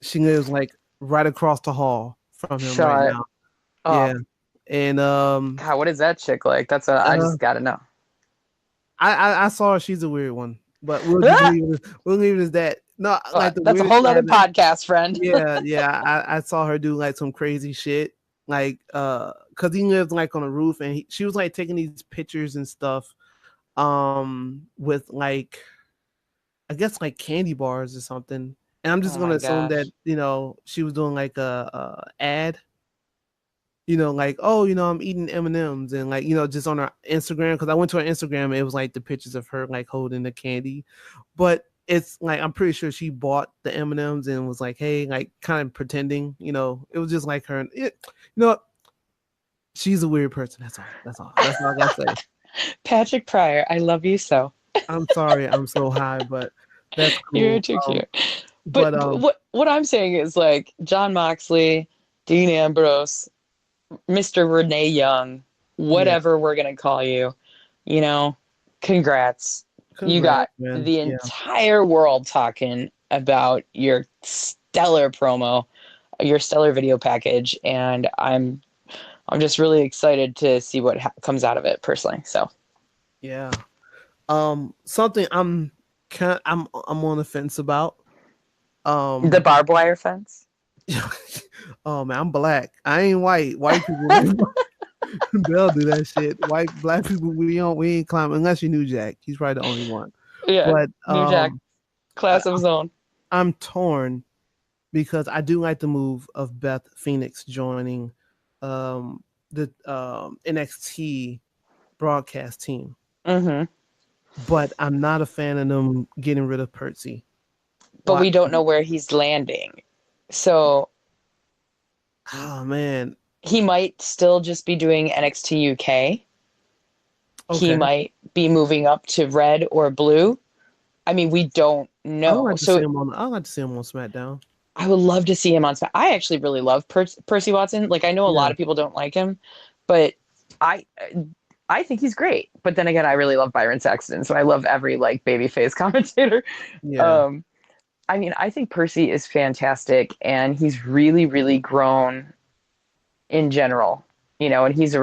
Speaker 3: she lives like right across the hall from him right
Speaker 4: Shut
Speaker 3: now.
Speaker 4: up.
Speaker 3: Yeah. And
Speaker 4: God, what is that chick like? I
Speaker 3: uh,
Speaker 4: just gotta know.
Speaker 3: I saw her. She's a weird one, but we'll just leave it as that. No, like the
Speaker 4: That's a
Speaker 3: weirdest
Speaker 4: whole
Speaker 3: guy
Speaker 4: other
Speaker 3: that,
Speaker 4: podcast, friend.
Speaker 3: yeah. I saw her do like some crazy shit, like because he lives like on a roof, and she was like taking these pictures and stuff, with like I guess like candy bars or something. And I'm just
Speaker 4: Oh
Speaker 3: gonna
Speaker 4: my
Speaker 3: assume that
Speaker 4: gosh.
Speaker 3: she was doing like a ad, like, oh, I'm eating M&Ms, and like, just on her Instagram, because I went to her Instagram and it was like the pictures of her like holding the candy. But it's like I'm pretty sure she bought the M&Ms and was like, hey, like kind of pretending, it was just like her. And what? She's a weird person. That's all I gotta say.
Speaker 4: Patrick Pryor, I love you so.
Speaker 3: I'm sorry, I'm so high, but that's
Speaker 4: You're
Speaker 3: cool.
Speaker 4: too cute. But
Speaker 3: But
Speaker 4: what I'm saying is like John Moxley, Dean Ambrose, Mr. Renee Young,
Speaker 3: yeah,
Speaker 4: whatever we're gonna call you, you know, congrats. You
Speaker 3: congrats,
Speaker 4: got
Speaker 3: man.
Speaker 4: the
Speaker 3: Yeah,
Speaker 4: entire world talking about your stellar promo, your stellar video package, and I'm just really excited to see what comes out of it personally. So
Speaker 3: yeah. Something I'm on the fence about.
Speaker 4: the
Speaker 3: Um,
Speaker 4: barbed wire fence.
Speaker 3: oh man, I'm black. I ain't white. White people they'll do that shit. Black people we ain't climbing unless you knew Jack. He's probably the only one.
Speaker 4: Yeah,
Speaker 3: But
Speaker 4: New Jack,
Speaker 3: I,
Speaker 4: class of his own.
Speaker 3: I'm torn because I do like the move of Beth Phoenix joining the NXT broadcast team.
Speaker 4: Hmm.
Speaker 3: But I'm not a fan of them getting rid of Percy.
Speaker 4: But
Speaker 3: Why?
Speaker 4: we don't know where he's landing. So
Speaker 3: Oh man.
Speaker 4: he might still just be doing NXT UK. He
Speaker 3: Okay.
Speaker 4: might be moving up to red or blue. I mean, we don't
Speaker 3: I would
Speaker 4: know.
Speaker 3: like to see
Speaker 4: So
Speaker 3: him on. I would like to see him on SmackDown.
Speaker 4: I would love to see him on Smack. I actually really love Percy Watson. Like I know a
Speaker 3: Yeah.
Speaker 4: lot of people don't like him, but I I think he's great. But then again, I really love Byron Saxton, so I love every like babyface commentator.
Speaker 3: Yeah.
Speaker 4: Um, I mean, I think Percy is fantastic, and he's really, really grown in general. And he's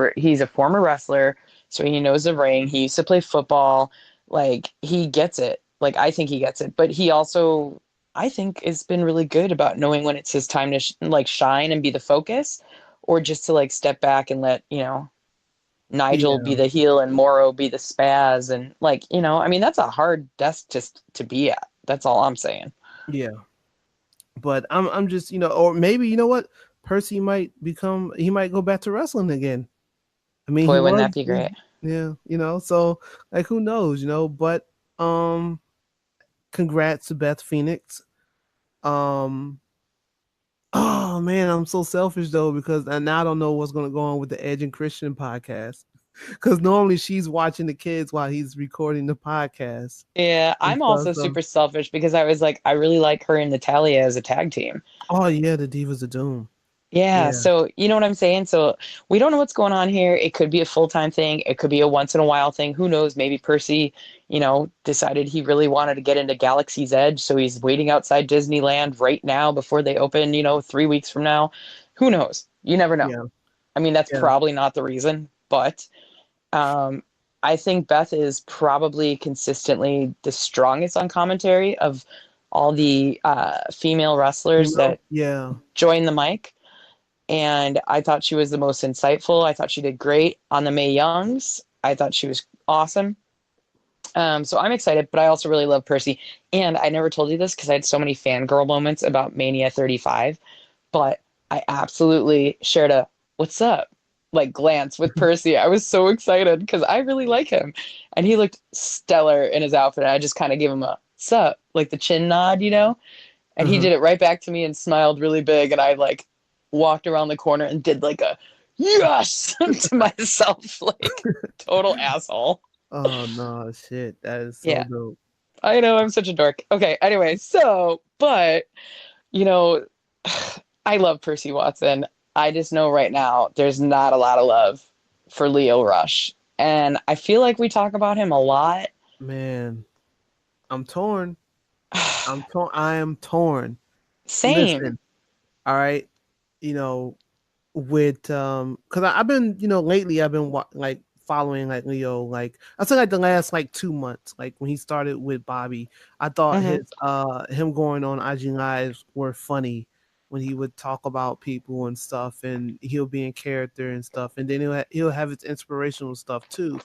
Speaker 4: a former wrestler, so he knows the ring. He used to play football. Like he gets it. Like I think he gets it, but he also I think has been really good about knowing when it's his time to shine and be the focus, or just to like step back and let Nigel
Speaker 3: Yeah.
Speaker 4: be the heel and Morrow be the spaz, and I mean that's a hard desk to be at. That's all I'm saying.
Speaker 3: Yeah. But I'm just or maybe what, Percy might go back to wrestling again. I mean, he
Speaker 4: Boy, wouldn't
Speaker 3: was.
Speaker 4: that be great?
Speaker 3: Yeah. So like who knows, but congrats to Beth Phoenix. Um Oh man, I'm so selfish though because now I don't know what's going to go on with the Edge and Christian podcast. Because normally she's watching the kids while he's recording the podcast
Speaker 4: Yeah,
Speaker 3: and
Speaker 4: I'm
Speaker 3: stuff.
Speaker 4: also
Speaker 3: So,
Speaker 4: super selfish because I was like, I really like her and Natalia as a tag team.
Speaker 3: oh yeah, the Divas of Doom.
Speaker 4: Yeah,
Speaker 3: Yeah,
Speaker 4: so you know what I'm saying? So we don't know what's going on here. It could be a full-time thing. It could be a once in a while thing. Who knows? Maybe Percy, decided he really wanted to get into Galaxy's Edge, so he's waiting outside Disneyland right now before they open, 3 weeks from now. Who knows? You never know.
Speaker 3: yeah,
Speaker 4: I mean, that's
Speaker 3: yeah.
Speaker 4: probably not the reason, but um, I think Beth is probably consistently the strongest on commentary of all the female
Speaker 3: You
Speaker 4: wrestlers
Speaker 3: know,
Speaker 4: that
Speaker 3: yeah,
Speaker 4: join the mic. And I thought she was the most insightful. I thought she did great on the Mae Youngs. I thought she was awesome. So I'm excited, but I also really love Percy. And I never told you this because I had so many fangirl moments about Mania 35, but I absolutely shared a "what's up" like glance with Percy. I was so excited because I really like him, and he looked stellar in his outfit. And I just kind of gave him a "what's up," like the chin nod. And he
Speaker 3: uh-huh.
Speaker 4: did it right back to me and smiled really big. And I like walked around the corner and did like a yes to myself, like total asshole.
Speaker 3: Oh no, shit, that is so
Speaker 4: Yeah,
Speaker 3: dope.
Speaker 4: I know I'm such a dork. Okay, anyway, but you know, I love Percy Watson. I just know right now there's not a lot of love for Lio Rush. And I feel like we talk about him a lot.
Speaker 3: Man, I'm torn. I'm torn. I am torn.
Speaker 4: Same.
Speaker 3: Listen, all right, you know, with because I've been lately I've been like following like Leo like I say like the last like 2 months like when he started with Bobby. I thought
Speaker 4: Hmm.
Speaker 3: his him going on IG lives were funny when he would talk about people and stuff and he'll be in character and stuff and then he'll have his inspirational stuff too.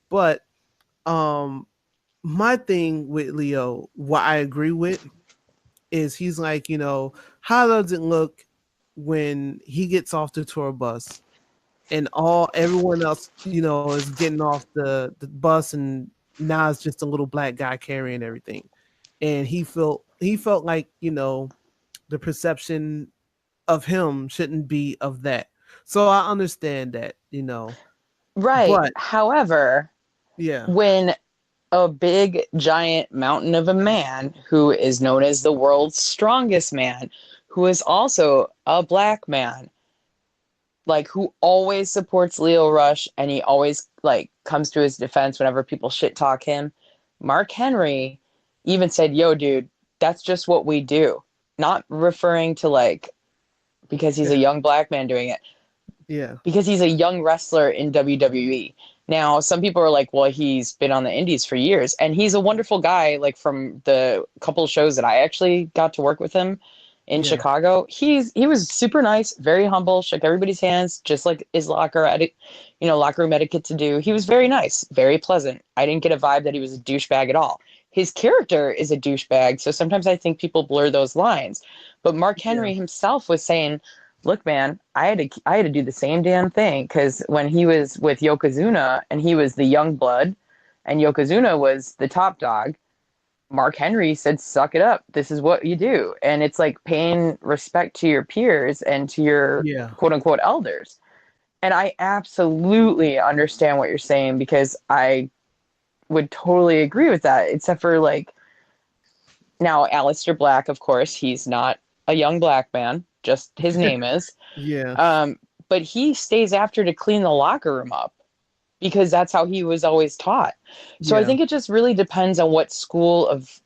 Speaker 3: But um my thing with Leo, what I agree with is he's like, how does it look when he gets off the tour bus and everyone else, is getting off the bus and now it's just a little black guy carrying everything. And he felt like, the perception of him shouldn't be of that. So I understand that.
Speaker 4: Right.
Speaker 3: But
Speaker 4: However,
Speaker 3: yeah,
Speaker 4: when a big giant mountain of a man who is known as the world's strongest man, who is also a black man, like who always supports Leo Rush and he always like comes to his defense whenever people shit talk him. Mark Henry even said, "Yo, dude, that's just what we do." Not referring to like because he's a young black man doing it,
Speaker 3: yeah,
Speaker 4: because he's a young wrestler in WWE. Now, some people are like, well, he's been on the indies for years, and he's a wonderful guy. Like from the couple shows that I actually got to work with him in
Speaker 3: yeah,
Speaker 4: Chicago, he was super nice, very humble, shook everybody's hands, just like his locker room etiquette to do. He was very nice, very pleasant. I didn't get a vibe that he was a douchebag at all. His character is a douchebag, so sometimes I think people blur those lines. But Mark
Speaker 3: yeah,
Speaker 4: Henry himself was saying, look, man, I had to do the same damn thing because when he was with Yokozuna and he was the young blood, and Yokozuna was the top dog, Mark Henry said, "Suck it up. This is what you do," and it's like paying respect to your peers and to your
Speaker 3: yeah,
Speaker 4: quote unquote elders. And I absolutely understand what you're saying because I would totally agree with that, except for like now, Aleister Black, of course, he's not a young black man, just his name is.
Speaker 3: yeah,
Speaker 4: Um, but he stays after to clean the locker room up because that's how he was always taught. So I
Speaker 3: yeah,
Speaker 4: think it just really depends on what school of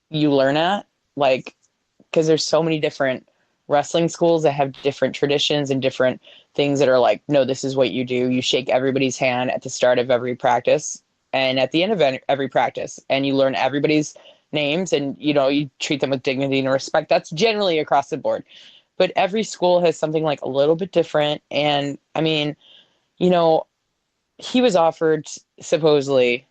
Speaker 4: you learn at. Like, because there's so many different wrestling schools that have different traditions and different things that are like, no, this is what you do. You shake everybody's hand at the start of every practice and at the end of every practice, and you learn everybody's names and you treat them with dignity and respect. That's generally across the board. But every school has something like a little bit different. And I mean, you know, he was offered supposedly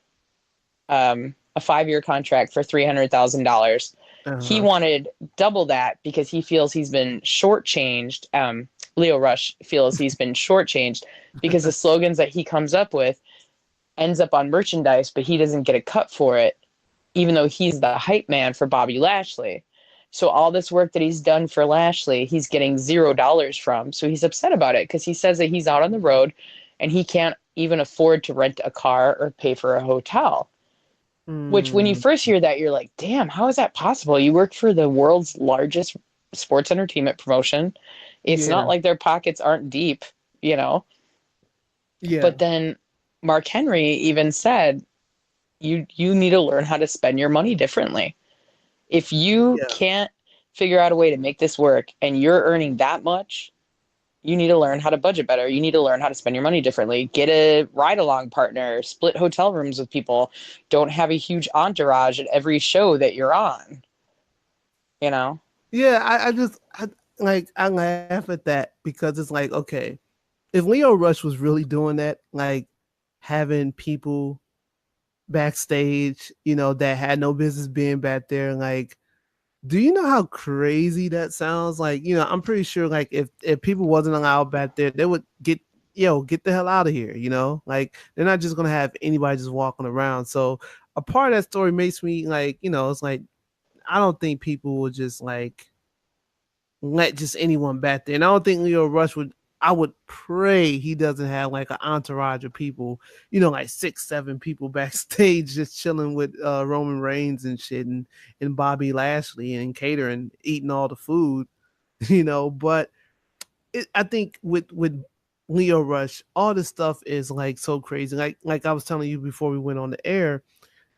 Speaker 4: a 5-year contract for $300,000. He
Speaker 3: uh-huh.
Speaker 4: wanted double that because he feels he's been shortchanged. Lio Rush feels he's been shortchanged because the slogans that he comes up with ends up on merchandise, but he doesn't get a cut for it, even though he's the hype man for Bobby Lashley. So all this work that he's done for Lashley, he's getting $0 from. So he's upset about it because he says that he's out on the road and he can't even afford to rent a car or pay for a hotel. Which, when you
Speaker 3: Mm,
Speaker 4: first hear that, you're like, damn, how is that possible? You work for the world's largest sports entertainment promotion. It's
Speaker 3: yeah,
Speaker 4: not like their pockets aren't deep, you know?
Speaker 3: yeah,
Speaker 4: But then Mark Henry even said, you need to learn how to spend your money differently. If you
Speaker 3: yeah,
Speaker 4: can't figure out a way to make this work and you're earning that much, you need to learn how to budget better. You need to learn how to spend your money differently. Get a ride along partner, split hotel rooms with people. Don't have a huge entourage at every show that you're on, you know?
Speaker 3: yeah. I laugh at that because it's like, okay, if Lio Rush was really doing that, like having people backstage, that had no business being back there, like, do you know how crazy that sounds? Like, I'm pretty sure, like, if people wasn't allowed back there, they would get the hell out of here. Like, they're not just gonna have anybody just walking around. So a part of that story makes me like, it's like I don't think people would just like let just anyone back there. And I don't think Leo Rush would. I would pray he doesn't have like an entourage of people, like 6, 7 people backstage just chilling with Roman Reigns and shit, and Bobby Lashley and catering, eating all the food, But I think with Leo Rush, all this stuff is like so crazy. Like I was telling you before we went on the air,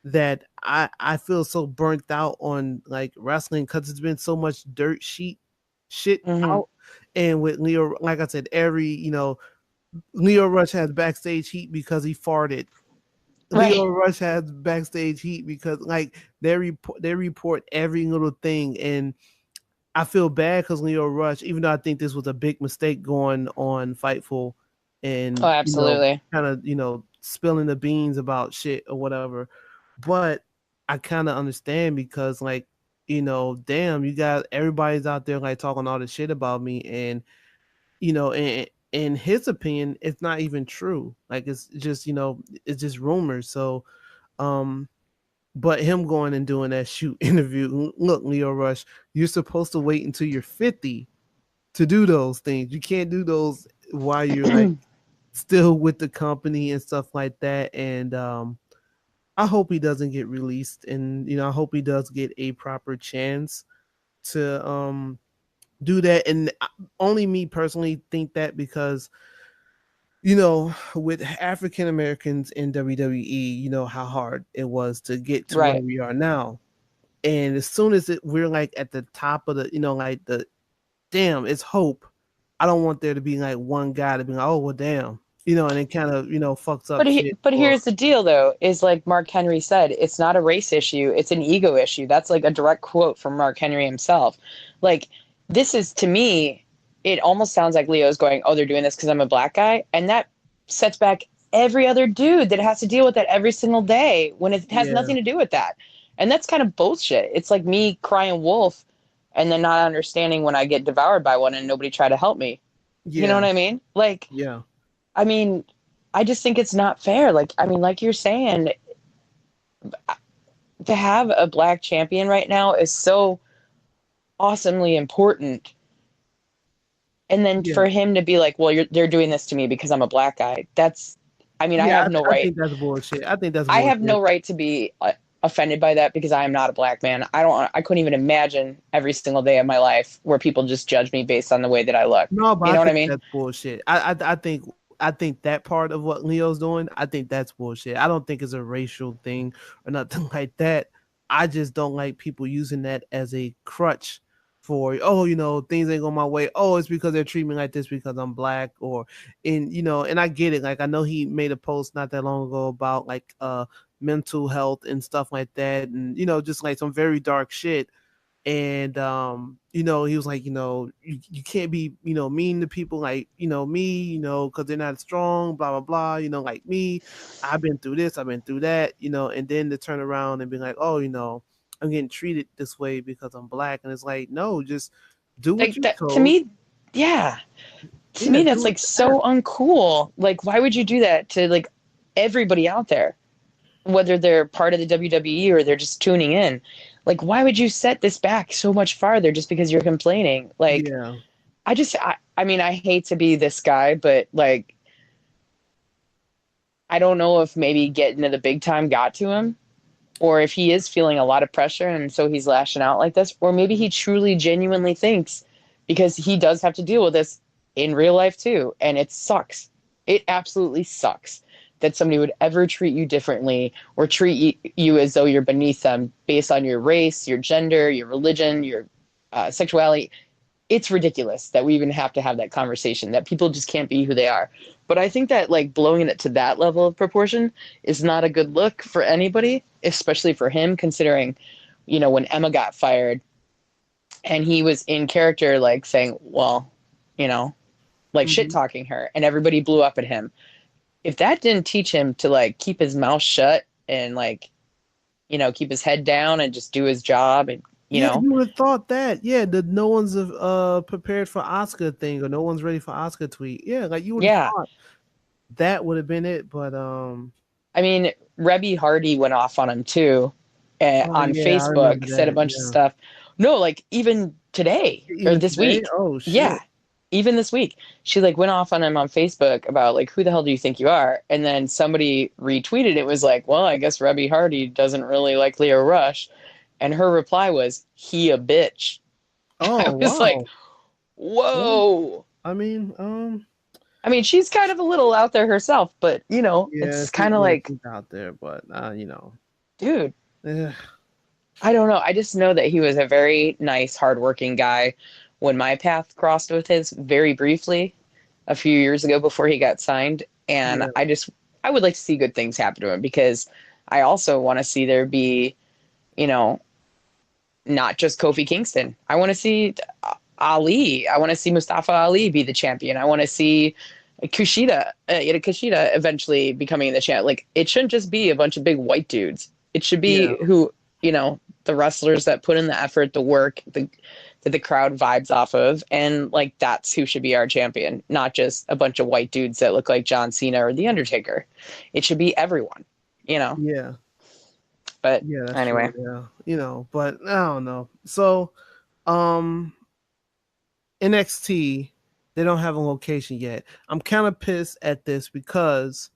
Speaker 3: that I feel so burnt out on like wrestling because it's been so much dirt sheet shit
Speaker 4: Mm-hmm.
Speaker 3: out. And with Leo, like I said, Leo Rush has backstage heat because he farted. Leo
Speaker 4: Right.
Speaker 3: Rush has backstage heat because like they report every little thing. And I feel bad because Leo Rush, even though I think this was a big mistake going on Fightful
Speaker 4: Oh,
Speaker 3: and
Speaker 4: absolutely.
Speaker 3: kind of spilling the beans about shit or whatever, but I kind of understand because like damn, you guys, everybody's out there like talking all this shit about me, and in his opinion, it's not even true. Like it's just it's just rumors. So um but him going and doing that shoot interview, look, Leo Rush, you're supposed to wait until you're 50 to do those things. You can't do those while you're like still with the company and stuff like that. And I hope he doesn't get released, and I hope he does get a proper chance to do that. And only me personally think that because with African Americans in WWE, you know how hard it was to get to where
Speaker 4: Right.
Speaker 3: we are now. And as soon as we're like at the top of the, like the damn, it's hope. I don't want there to be like one guy to be like, oh well, damn, and it kind of fucks up shit.
Speaker 4: But
Speaker 3: Or
Speaker 4: here's the deal though, is like Mark Henry said, it's not a race issue, it's an ego issue. That's like a direct quote from Mark Henry himself. Like, this is, to me, it almost sounds like Leo's going, oh, they're doing this because I'm a black guy. And that sets back every other dude that has to deal with that every single day when it has
Speaker 3: yeah,
Speaker 4: nothing to do with that. And that's kind of bullshit. It's like me crying wolf and then not understanding when I get devoured by one and nobody try to help me. You know
Speaker 3: yeah,
Speaker 4: what I mean? Like,
Speaker 3: yeah,
Speaker 4: I mean, I just think it's not fair. Like, I mean, like you're saying, to have a black champion right now is so awesomely important. And then
Speaker 3: yeah,
Speaker 4: for him to be like, well, they're doing this to me because I'm a black guy. That's, I mean, I
Speaker 3: yeah.
Speaker 4: have no
Speaker 3: I
Speaker 4: right.
Speaker 3: think that's bullshit. I think that's
Speaker 4: I have
Speaker 3: bullshit.
Speaker 4: no right to be offended by that because I am not a black man. I couldn't even imagine every single day of my life where people just judge me based on the way that I look.
Speaker 3: No, but
Speaker 4: You
Speaker 3: I
Speaker 4: know what I
Speaker 3: think
Speaker 4: mean?
Speaker 3: that's bullshit. I think that part of what Leo's doing, I think that's bullshit. I don't think it's a racial thing or nothing like that. I just don't like people using that as a crutch for, oh, things ain't going my way. Oh, it's because they're treating me like this because I'm black. Or and I get it. Like, I know he made a post not that long ago about like mental health and stuff like that, and just like some very dark shit. And he was like, you can't be, mean to people like, me, because they're not strong, blah blah blah, like me. I've been through this, I've been through that, and then to turn around and be like, oh, I'm getting treated this way because I'm black. And it's like, no, just do what
Speaker 4: Like,
Speaker 3: you're
Speaker 4: that to
Speaker 3: told.
Speaker 4: me, yeah. To
Speaker 3: Yeah,
Speaker 4: me,
Speaker 3: do
Speaker 4: that's
Speaker 3: what
Speaker 4: like
Speaker 3: you're
Speaker 4: so uncool. Like, why would you do that to like everybody out there, whether they're part of the WWE or they're just tuning in? Like, why would you set this back so much farther just because you're complaining? Like,
Speaker 3: Yeah.
Speaker 4: I mean, I hate to be this guy, but like, I don't know if maybe getting to the big time got to him, or if he is feeling a lot of pressure and so he's lashing out like this, or maybe he truly genuinely thinks, because he does have to deal with this in real life too, and it sucks. It absolutely sucks that somebody would ever treat you differently or treat you as though you're beneath them based on your race, your gender, your religion, your sexuality. It's ridiculous that we even have to have that conversation, that people just can't be who they are. But I think that like blowing it to that level of proportion is not a good look for anybody, especially for him, considering, you know, when Emma got fired and he was in character, like saying, well, you know, like shit
Speaker 3: Mhm.
Speaker 4: talking her, and everybody blew up at him. If that didn't teach him to like keep his mouth shut and like, you know, keep his head down and just do his job, and, you
Speaker 3: Yeah,
Speaker 4: know,
Speaker 3: you would have thought that. Yeah, the no one's prepared for Oscar thing, or no one's ready for Oscar tweet. Yeah, like you would have
Speaker 4: yeah.
Speaker 3: thought that would have been it, but
Speaker 4: I mean, Rebby Hardy went off on him too,
Speaker 3: oh
Speaker 4: on
Speaker 3: yeah, I remember
Speaker 4: Facebook, said a
Speaker 3: that.
Speaker 4: bunch of
Speaker 3: Yeah.
Speaker 4: stuff. No, like even today or
Speaker 3: Even
Speaker 4: this
Speaker 3: today?
Speaker 4: week.
Speaker 3: Oh shit.
Speaker 4: Yeah, even this week. She like went off on him on Facebook about like, who the hell do you think you are? And then somebody retweeted it, was like, well, I guess Rebby Hardy doesn't really like Lio Rush. And her reply was, he a bitch. I
Speaker 3: Oh
Speaker 4: was like,
Speaker 3: wow. Well,
Speaker 4: whoa.
Speaker 3: I mean,
Speaker 4: I mean, she's kind of a little out there herself, but you know,
Speaker 3: yeah,
Speaker 4: it's kind of like,
Speaker 3: she's out there, but you know.
Speaker 4: dude,
Speaker 3: Eh,
Speaker 4: I don't know. I just know that he was a very nice, hardworking guy. When my path crossed with his very briefly a few years ago before he got signed, and
Speaker 3: yeah,
Speaker 4: I would like to see good things happen to him, because I also want to see there be, you know, not just Kofi Kingston. I want to see Ali. I want to see Mustafa Ali be the champion. I want to see Kushida eventually becoming the champ. Like, it shouldn't just be a bunch of big white dudes. It should
Speaker 3: yeah,
Speaker 4: be who, you know, the wrestlers that put in the effort, the work, that the crowd vibes off of, and like that's who should be our champion, not just a bunch of white dudes that look like John Cena or The Undertaker. It should be everyone, you know.
Speaker 3: yeah,
Speaker 4: But
Speaker 3: yeah, that's
Speaker 4: anyway,
Speaker 3: true. Yeah, you know, but I don't know. So, um, NXT, they don't have a location yet. I'm kind of pissed at this because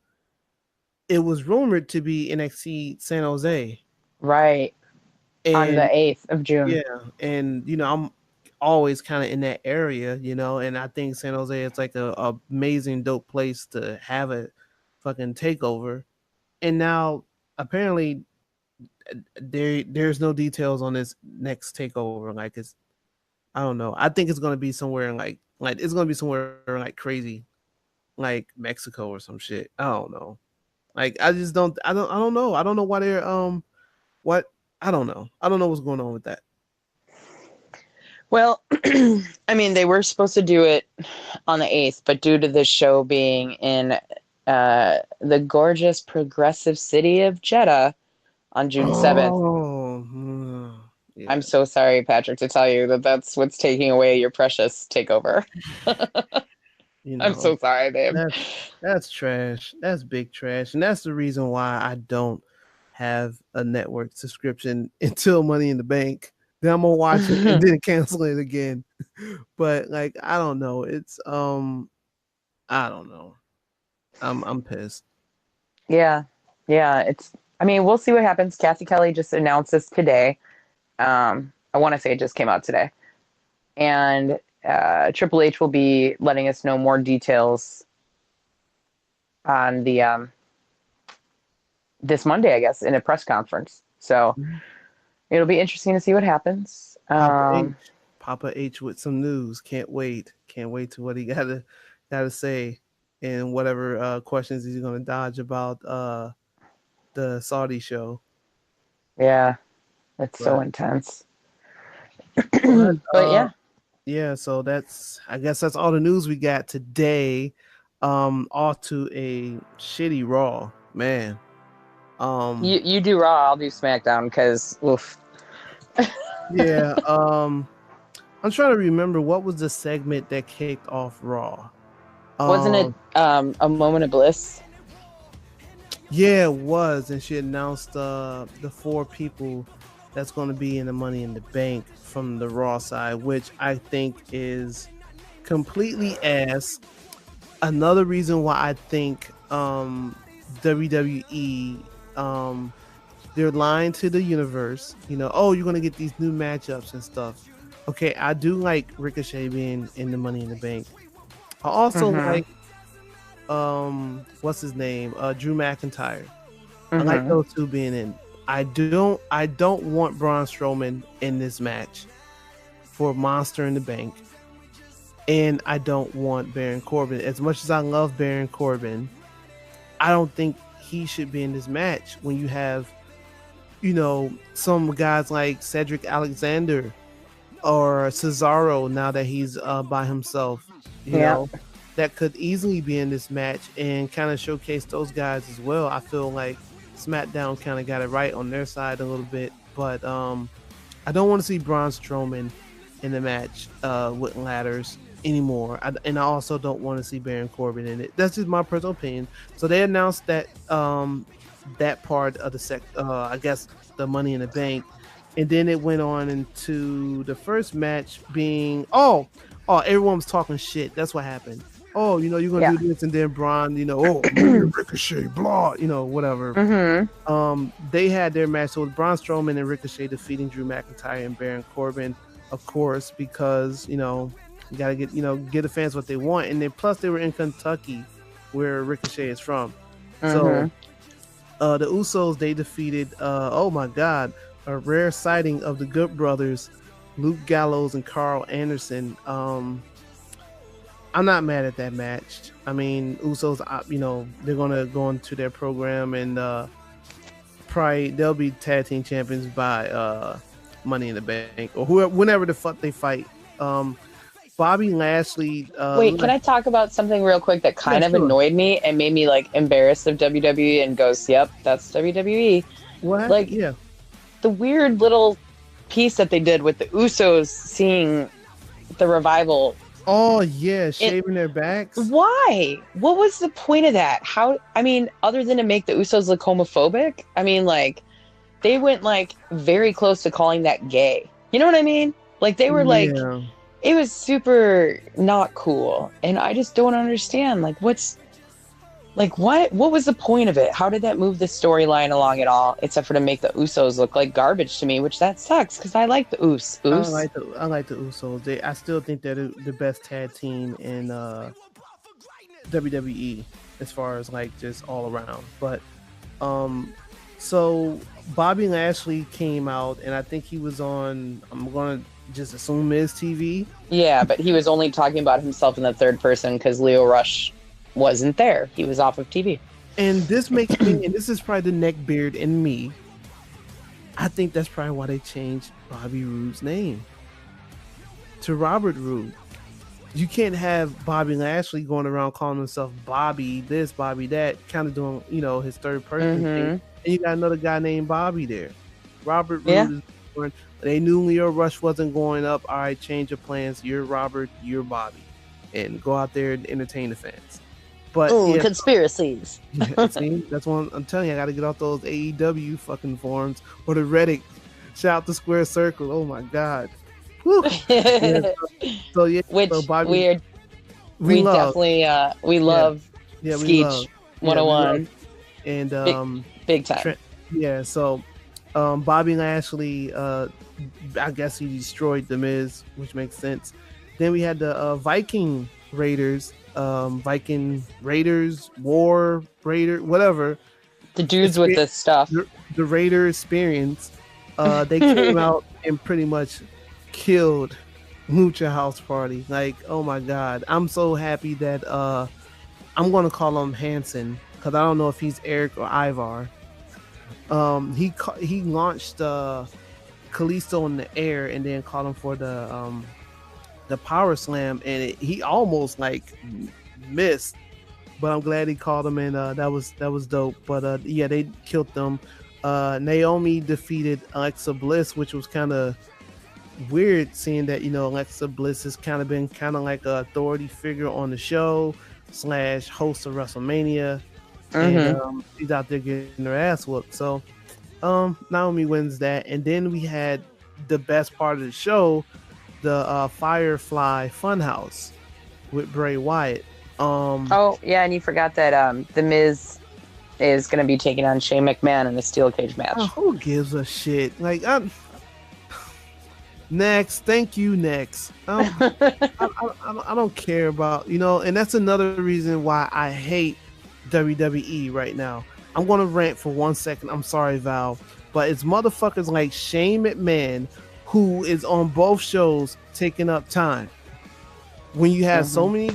Speaker 3: it was rumored to be NXT San Jose,
Speaker 4: right, on the
Speaker 3: and
Speaker 4: 8th of June.
Speaker 3: yeah, and you know, I'm always kind of in that area, you know, and I think San Jose is like a amazing dope place to have a fucking takeover. And now apparently there's no details on this next takeover. Like it's I don't know. I think it's gonna be somewhere in like it's gonna be somewhere like crazy, like Mexico or some shit. I don't know. Like I just I don't know. I don't know why they're what I don't know. I don't know what's going on with that.
Speaker 4: Well, I mean, they were supposed to do it on the 8th, but due to the show being in the gorgeous progressive city of Jeddah on June 7th,
Speaker 3: Oh,
Speaker 4: I'm
Speaker 3: yeah.
Speaker 4: so sorry, Patrick, to tell you that that's what's taking away your precious takeover.
Speaker 3: You
Speaker 4: I'm
Speaker 3: know,
Speaker 4: so sorry, babe.
Speaker 3: that's trash. That's big trash. And that's the reason why I don't have a network subscription until Money in the Bank. Then I'm gonna watch it and then cancel it again. But like I don't know. It's I don't know. I'm pissed.
Speaker 4: Yeah. Yeah. I mean, we'll see what happens. Kathy Kelly just announced this today. I want to say it just came out today. And Triple H will be letting us know more details on the this Monday, I guess, in a press conference. So it'll be interesting to see what happens.
Speaker 3: Papa H. Papa H with some news. Can't wait. Can't wait to what he gotta say and whatever questions he's gonna dodge about the Saudi show.
Speaker 4: Yeah, it's so
Speaker 3: But
Speaker 4: intense.
Speaker 3: but
Speaker 4: But yeah,
Speaker 3: yeah, so I guess that's all the news we got today. Off to a shitty Raw, man.
Speaker 4: you do Raw, I'll do SmackDown, because oof.
Speaker 3: Yeah, I'm trying to remember what was the segment that kicked off Raw.
Speaker 4: Wasn't it a moment of bliss?
Speaker 3: Yeah, it was, and she announced the four people that's going to be in the Money in the Bank from the Raw side, which I think is completely ass. Another reason why I think WWE they're lying to the universe. Oh, you're gonna get these new matchups and stuff. Okay, I do like Ricochet being in the Money in the Bank. I also like what's his name? Drew McIntyre. I like those two being in. I don't want Braun Strowman in this match for Monster in the Bank. And I don't want Baron Corbin. As much as I love Baron Corbin, I don't think he should be in this match when you have, some guys like Cedric Alexander or Cesaro now that he's by himself, that could easily be in this match and kind of showcase those guys as well. I feel like SmackDown kind of got it right on their side a little bit, but I don't want to see Braun Strowman in the match with ladders anymore. And I also don't want to see Baron Corbin in it. That's just my personal opinion. So they announced that that part of the I guess the Money in the Bank, and then it went on into the first match being everyone was talking shit. That's what happened. You're gonna do this, and then Braun, Ricochet, blah, whatever. They had their match, so it was Braun Strowman and Ricochet defeating Drew McIntyre and Baron Corbin, of course, because you gotta get the fans what they want, and then plus they were in Kentucky, where Ricochet is from. So the Usos, they defeated oh my god, a rare sighting of the Good Brothers, Luke Gallows and Carl Anderson. I'm not mad at that match. I mean, Usos, they're gonna go into their program and probably they'll be tag team champions by Money in the Bank or whenever the fuck they fight. Bobby Lashley.
Speaker 4: Wait, can I talk about something real quick that kind of annoyed me and made me like embarrassed of WWE and goes, yep, that's WWE.
Speaker 3: What?
Speaker 4: Like, the weird little piece that they did with the Usos seeing the Revival.
Speaker 3: Oh yeah, shaving their backs.
Speaker 4: Why? What was the point of that? Other than to make the Usos look homophobic? They went like very close to calling that gay. You know what I mean? Like they were like, it was super not cool. And I just don't understand. What was the point of it? How did that move the storyline along at all? Except for to make the Usos look like garbage to me, which that sucks because I like the Us.
Speaker 3: I like the Usos. I still think they're the best tag team in WWE as far as like just all around. But so Bobby Lashley came out, and I think he was on. I'm gonna just assume Miz TV.
Speaker 4: Yeah, but he was only talking about himself in the third person because Lio Rush wasn't there. He was off of TV.
Speaker 3: And this makes me, and this is probably the neckbeard in me, I think that's probably why they changed Bobby Roode's name to Robert Roode. You can't have Bobby Lashley going around calling himself Bobby this, Bobby that, kind of doing, his third person thing. And you got another guy named Bobby there. Robert Roode is they knew Lio Rush wasn't going up. All right, change your plans. You're Robert, you're Bobby. And go out there and entertain the fans. But
Speaker 4: conspiracies.
Speaker 3: See, that's one I'm telling you. I got to get off those AEW fucking forums or the Reddit. Shout out to Square Circle. Oh my god.
Speaker 4: Which
Speaker 3: so Bobby,
Speaker 4: we definitely love Skeech 101
Speaker 3: and
Speaker 4: big time.
Speaker 3: So Bobby Lashley, I guess he destroyed the Miz, which makes sense. Then we had the Viking Raiders, War Raider, whatever.
Speaker 4: The dudes with the stuff.
Speaker 3: The Raider experience. They came out and pretty much killed Lucha House Party. Like, oh my god, I'm so happy that I'm gonna call him Hanson because I don't know if he's Eric or Ivar. He launched Kalisto in the air and then called him for the power slam, and he almost like missed, but I'm glad he called him, and that was dope. But they killed them. Naomi defeated Alexa Bliss, which was kind of weird, seeing that Alexa Bliss has kind of been like an authority figure on the show / host of WrestleMania, and she's out there getting her ass whooped. So Naomi wins that, and then we had the best part of the show, the Firefly Funhouse with Bray Wyatt.
Speaker 4: Oh yeah, and you forgot that the Miz is going to be taking on Shane McMahon in a steel cage match.
Speaker 3: Who gives a shit? Like, next, thank you, next. I don't care about, and that's another reason why I hate WWE right now. I'm gonna rant for 1 second. I'm sorry, Val, but it's motherfuckers like Shane McMahon who is on both shows taking up time. When you have so many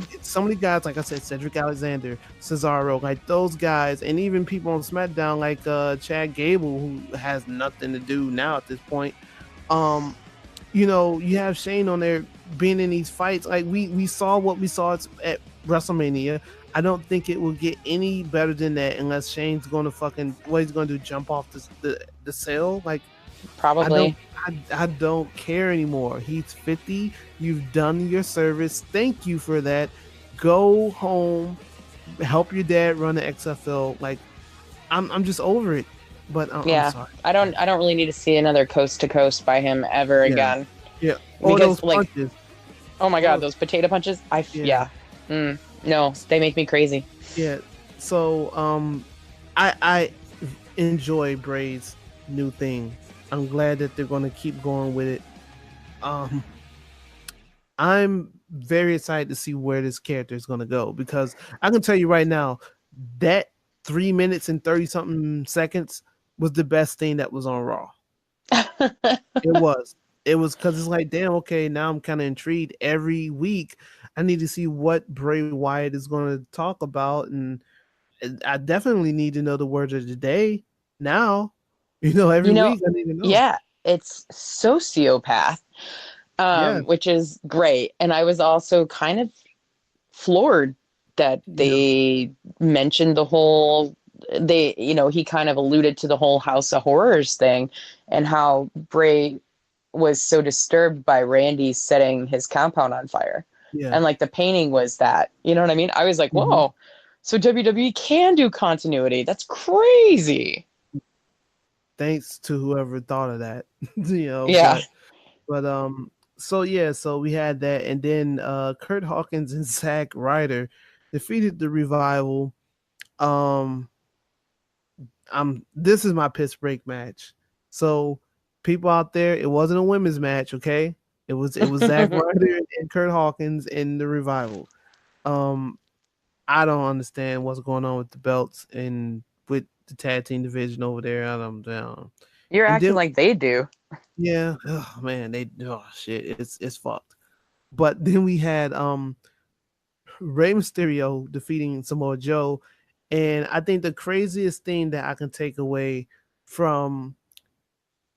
Speaker 3: guys, like I said, Cedric Alexander, Cesaro, like those guys, and even people on SmackDown like Chad Gable, who has nothing to do now at this point. You have Shane on there being in these fights. Like we saw what we saw at WrestleMania. I don't think it will get any better than that unless Shane's going to what he's going to do, jump off the cell. Like,
Speaker 4: probably.
Speaker 3: I don't care anymore. He's 50. You've done your service. Thank you for that. Go home. Help your dad run the XFL. Like, I'm just over it. But
Speaker 4: yeah,
Speaker 3: I'm sorry.
Speaker 4: I don't really need to see another coast to coast by him ever again.
Speaker 3: Yeah.
Speaker 4: Because
Speaker 3: those punches.
Speaker 4: Oh my god, those potato punches. No, they make me crazy.
Speaker 3: Yeah. So I enjoy Bray's new thing. I'm glad that they're going to keep going with it. I'm very excited to see where this character is going to go, because I can tell you right now that 3 minutes and 30 something seconds was the best thing that was on Raw. It was because it's like, damn, okay, now I'm kind of intrigued. Every week I need to see what Bray Wyatt is going to talk about, and I definitely need to know the words of the day now. Every week I need to know.
Speaker 4: Yeah, it's sociopath, which is great. And I was also kind of floored that they mentioned the whole, he kind of alluded to the whole House of Horrors thing, and how Bray was so disturbed by Randy setting his compound on fire. Yeah. And like the painting was that, you know what I mean? I was like, whoa, so WWE can do continuity. That's crazy.
Speaker 3: Thanks to whoever thought of that.
Speaker 4: Yeah.
Speaker 3: But so we had that, and then Kurt Hawkins and Zack Ryder defeated the Revival. This is my piss break match. So people out there, it wasn't a women's match, okay? It was Zack Ryder and Kurt Hawkins in the Revival. I don't understand what's going on with the belts and with the tag team division over there.
Speaker 4: You're acting like they do.
Speaker 3: Yeah. Oh man, shit. It's fucked. But then we had Rey Mysterio defeating Samoa Joe, and I think the craziest thing that I can take away from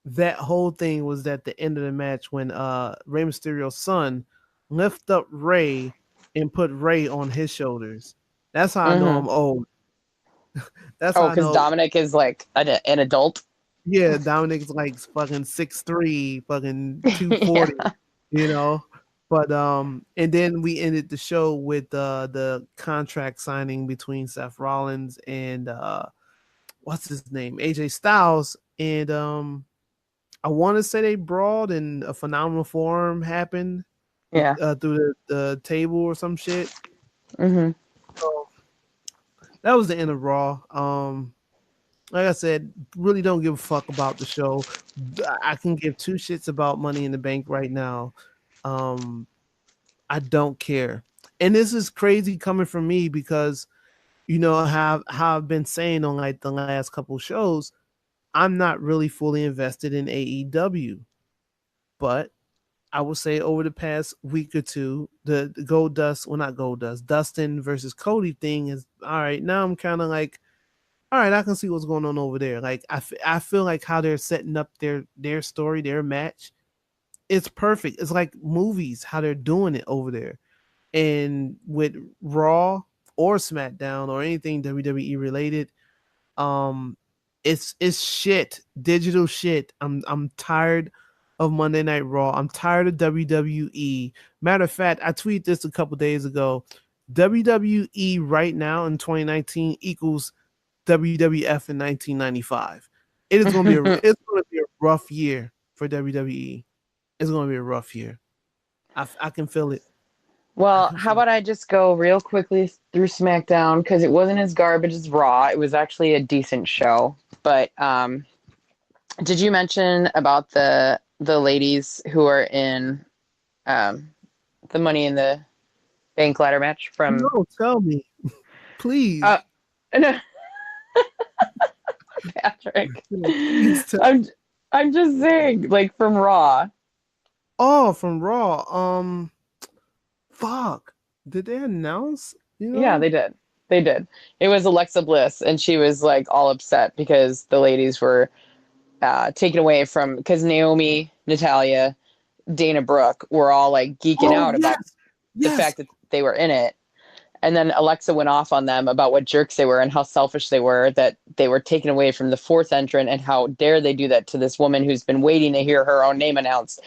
Speaker 3: that whole thing was at the end of the match when Rey Mysterio's son lift up Rey and put Rey on his shoulders. That's how I know I'm old. That's
Speaker 4: because Dominic is like an adult.
Speaker 3: Yeah, Dominic's like fucking 6'3", fucking 240, But and then we ended the show with the contract signing between Seth Rollins and what's his name, AJ Styles, and I want to say they brawled and a phenomenal forum happened.
Speaker 4: Yeah,
Speaker 3: through the table or some shit.
Speaker 4: So
Speaker 3: that was the end of Raw. Like I said, really don't give a fuck about the show. I can give two shits about Money in the Bank right now. I don't care. And this is crazy coming from me because, how I've been saying on like the last couple shows, I'm not really fully invested in AEW. But I would say over the past week or two, the Dustin versus Cody thing is all right. Now I'm kind of like, all right, I can see what's going on over there. Like I feel like how they're setting up their story, their match, it's perfect. It's like movies, how they're doing it over there. And with Raw or SmackDown or anything WWE related, it's shit, digital shit. I'm tired of Monday Night Raw. I'm tired of WWE. Matter of fact, I tweeted this a couple days ago. WWE right now in 2019 equals WWF in 1995. It is gonna be it's gonna be a rough year for WWE. It's gonna be a rough year. I can feel it.
Speaker 4: Well, how about I just go real quickly through SmackDown because it wasn't as garbage as Raw. It was actually a decent show. But did you mention about the ladies who are in the Money in the Bank ladder match from?
Speaker 3: No, tell me, please.
Speaker 4: No. Patrick,
Speaker 3: Please tell
Speaker 4: I'm just saying, like from Raw.
Speaker 3: Oh, from Raw. Fuck. Did they announce?
Speaker 4: Yeah, they did. They did. It was Alexa Bliss, and she was like all upset because the ladies were taken away from because Naomi, Natalia, Dana Brooke were all like geeking out about the fact that they were in it. And then Alexa went off on them about what jerks they were and how selfish they were, that they were taken away from the fourth entrant, and how dare they do that to this woman who's been waiting to hear her own name announced.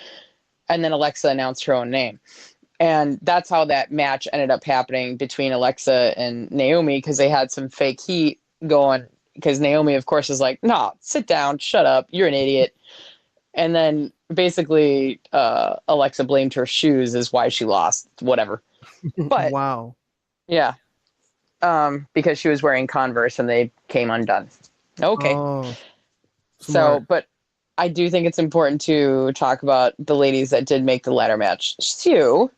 Speaker 4: And then Alexa announced her own name. And that's how that match ended up happening between Alexa and Naomi, because they had some fake heat going, because Naomi, of course, is like, no, sit down, shut up, you're an idiot. And then basically Alexa blamed her shoes as why she lost, whatever. But
Speaker 3: wow.
Speaker 4: Yeah. Because she was wearing Converse and they came undone. Okay.
Speaker 3: Oh,
Speaker 4: so, but I do think it's important to talk about the ladies that did make the ladder match. Stu,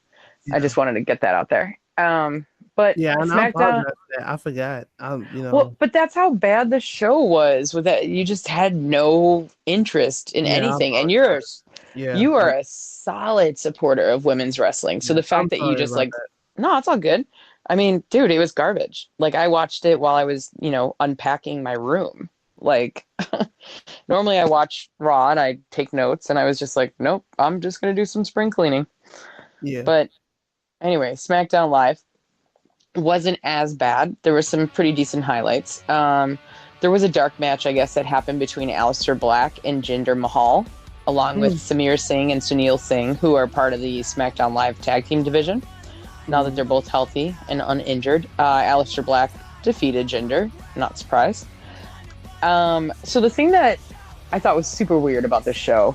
Speaker 4: I just wanted to get that out there. But
Speaker 3: yeah, and
Speaker 4: SmackDown,
Speaker 3: I forgot.
Speaker 4: Well, but that's how bad the show was. With that, you just had no interest in anything, and you are a solid supporter of women's wrestling. So the fact that you just no, it's all good. I mean, dude, it was garbage. Like, I watched it while I was, unpacking my room. Like, normally I watch Raw and I take notes, and I was just like, nope, I'm just going to do some spring cleaning.
Speaker 3: Yeah.
Speaker 4: But anyway, SmackDown Live wasn't as bad. There were some pretty decent highlights. There was a dark match, I guess, that happened between Aleister Black and Jinder Mahal, along with Samir Singh and Sunil Singh, who are part of the SmackDown Live tag team division. Now that they're both healthy and uninjured, Aleister Black defeated Jinder. Not surprised. So the thing that I thought was super weird about this show,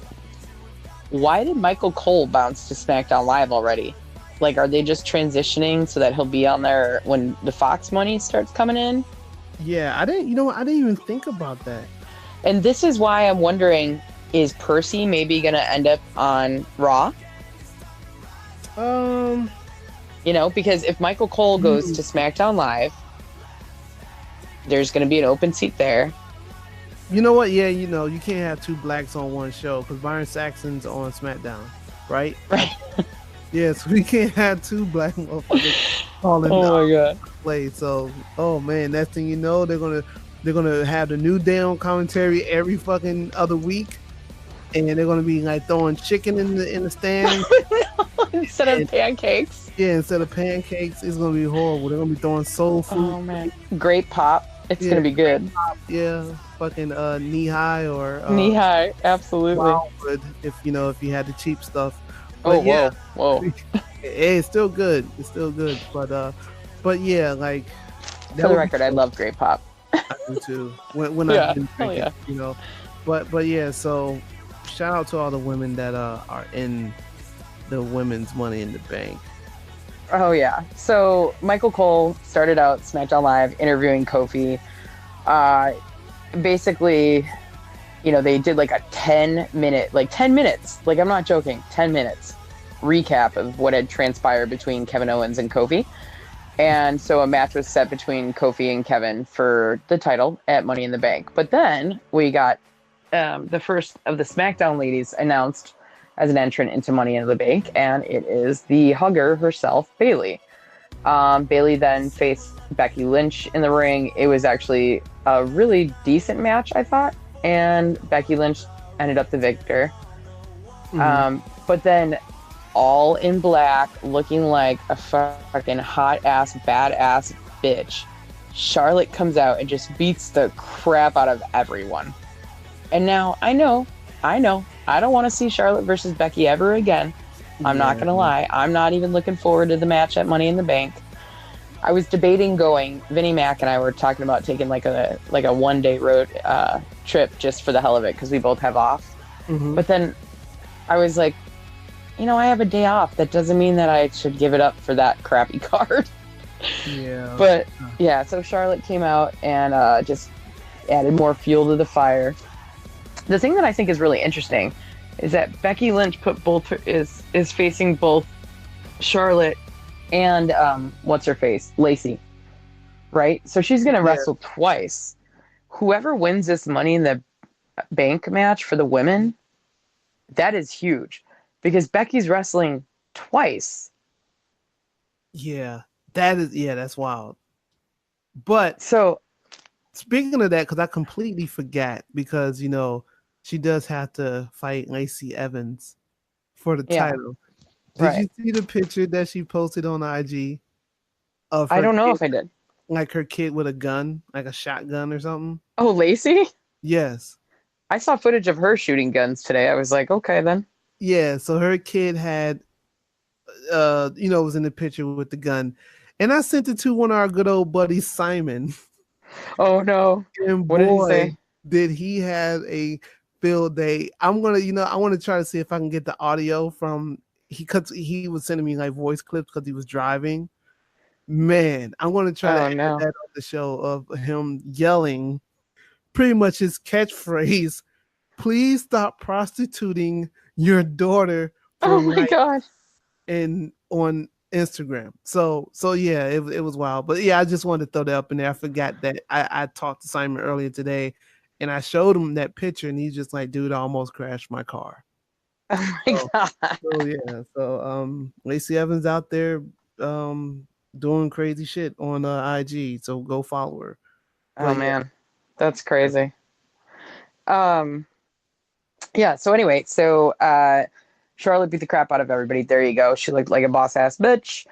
Speaker 4: why did Michael Cole bounce to SmackDown Live already? Like, are they just transitioning so that he'll be on there when the Fox money starts coming in?
Speaker 3: Yeah, I didn't even think about that.
Speaker 4: And this is why I'm wondering, is Percy maybe going to end up on Raw? Because if Michael Cole goes to SmackDown Live, there's going to be an open seat there.
Speaker 3: You know what? Yeah, you can't have two blacks on one show because Byron Saxon's on SmackDown, right?
Speaker 4: Right.
Speaker 3: Yeah, so we can't have two black motherfuckers calling.
Speaker 4: Oh my god!
Speaker 3: Play. So, oh man, next thing you know, they're gonna have the New Day on commentary every fucking other week, and they're gonna be like throwing chicken in the stand
Speaker 4: instead of pancakes.
Speaker 3: Yeah, instead of pancakes, it's gonna be horrible. They're gonna be throwing soul food.
Speaker 4: Oh man, grape pop. It's gonna be good.
Speaker 3: Pop, yeah, fucking knee high or
Speaker 4: knee high, absolutely.
Speaker 3: Wildwood, if you had the cheap stuff.
Speaker 4: But whoa.
Speaker 3: Hey, it's still good. But yeah, like
Speaker 4: for the record, I love grape pop.
Speaker 3: I do too. When I've been drinking, But yeah, so shout out to all the women that are in the women's Money in the Bank.
Speaker 4: Oh yeah. So Michael Cole started out SmackDown Live interviewing Kofi. Basically, they did like a 10 minutes, like I'm not joking, 10 minutes recap of what had transpired between Kevin Owens and Kofi. And so a match was set between Kofi and Kevin for the title at Money in the Bank. But then we got the first of the SmackDown ladies announced as an entrant into Money in the Bank, and it is the hugger herself, Bayley. Bayley then faced Becky Lynch in the ring. It was actually a really decent match, I thought, and Becky Lynch ended up the victor. But then all in black, looking like a fucking hot-ass, badass bitch, Charlotte comes out and just beats the crap out of everyone. And now, I know, I don't want to see Charlotte versus Becky ever again. I'm not going to lie. I'm not even looking forward to the match at Money in the Bank. I was debating going. Vinnie Mac and I were talking about taking like a 1-day road trip just for the hell of it because we both have off.
Speaker 3: Mm-hmm.
Speaker 4: But then I was like, I have a day off. That doesn't mean that I should give it up for that crappy card.
Speaker 3: Yeah.
Speaker 4: But yeah, so Charlotte came out and just added more fuel to the fire. The thing that I think is really interesting is that Becky Lynch is facing both Charlotte and what's her face, Lacey, right? So she's gonna wrestle twice. Whoever wins this Money in the Bank match for the women, that is huge because Becky's wrestling twice.
Speaker 3: Yeah, that's wild. But
Speaker 4: so
Speaker 3: speaking of that, because I completely forgot, because she does have to fight Lacey Evans for the title. Did you see the picture that she posted on IG of her
Speaker 4: I don't know if I did.
Speaker 3: Like her kid with a gun, like a shotgun or something?
Speaker 4: Oh, Lacey?
Speaker 3: Yes.
Speaker 4: I saw footage of her shooting guns today. I was like, okay, then.
Speaker 3: Yeah, so her kid had, was in the picture with the gun. And I sent it to one of our good old buddies, Simon.
Speaker 4: Oh, no.
Speaker 3: And
Speaker 4: what did he say?
Speaker 3: Did he have a field day? I'm going to, I want to try to see if I can get the audio from... He was sending me like voice clips because he was driving. Man, I'm going to try to add that on the show of him yelling pretty much his catchphrase, "Please stop prostituting your daughter for
Speaker 4: oh my God.
Speaker 3: And on Instagram." So yeah, it was wild. But yeah, I just wanted to throw that up in there. I forgot that I talked to Simon earlier today and I showed him that picture and he's just like, "Dude, I almost crashed my car."
Speaker 4: Oh my God.
Speaker 3: So yeah, so Lacey Evans out there doing crazy shit on IG, so go follow her.
Speaker 4: Oh man, that's crazy. Yeah, so anyway, Charlotte beat the crap out of everybody. There you go. She looked like a boss ass bitch.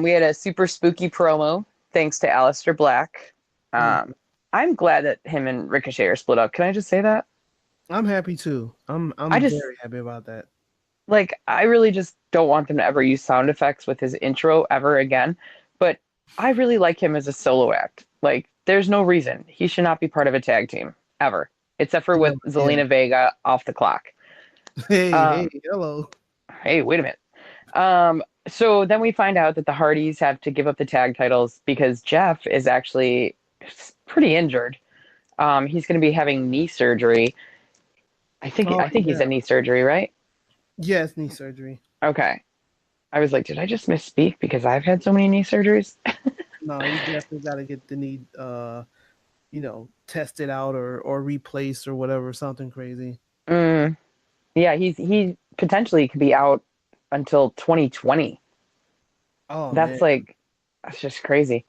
Speaker 4: We had a super spooky promo thanks to Aleister Black. I'm glad that him and Ricochet are split up. Can I just say that?
Speaker 3: I'm happy too. I'm very happy about that.
Speaker 4: Like, I really just don't want them to ever use sound effects with his intro ever again. But I really like him as a solo act. Like, there's no reason he should not be part of a tag team ever, except for with Zelina Vega off the clock.
Speaker 3: Hey, hello.
Speaker 4: Hey, wait a minute. So then we find out that the Hardys have to give up the tag titles because Jeff is actually pretty injured. He's going to be having knee surgery. I think he said knee surgery, right?
Speaker 3: Yes, knee surgery.
Speaker 4: Okay. I was like, did I just misspeak because I've had so many knee surgeries?
Speaker 3: No, you definitely got to get the knee, tested out or replaced or whatever, something crazy.
Speaker 4: Yeah, he potentially could be out until 2020.
Speaker 3: Oh,
Speaker 4: that's just crazy.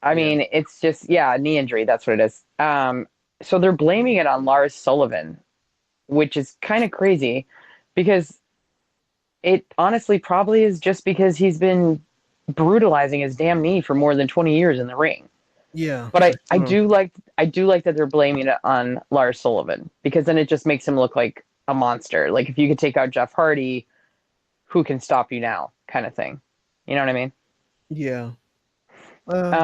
Speaker 4: I mean, it's just knee injury. That's what it is. So they're blaming it on Lars Sullivan, which is kind of crazy because it honestly probably is just because he's been brutalizing his damn knee for more than 20 years in the ring.
Speaker 3: Yeah.
Speaker 4: But I do like that they're blaming it on Lars Sullivan because then it just makes him look like a monster. Like if you could take out Jeff Hardy, who can stop you now kind of thing. You know what I mean?
Speaker 3: Yeah.
Speaker 4: But,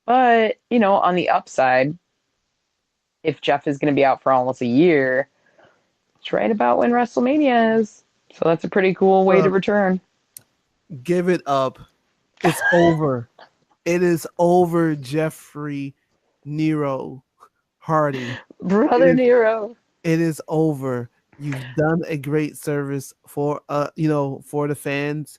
Speaker 4: on the upside, if Jeff is going to be out for almost a year, it's right about when WrestleMania is. So that's a pretty cool way to return.
Speaker 3: Give it up. It's over. It is over, Jeffrey Nero Hardy.
Speaker 4: Brother Nero.
Speaker 3: It is over. You've done a great service for for the fans.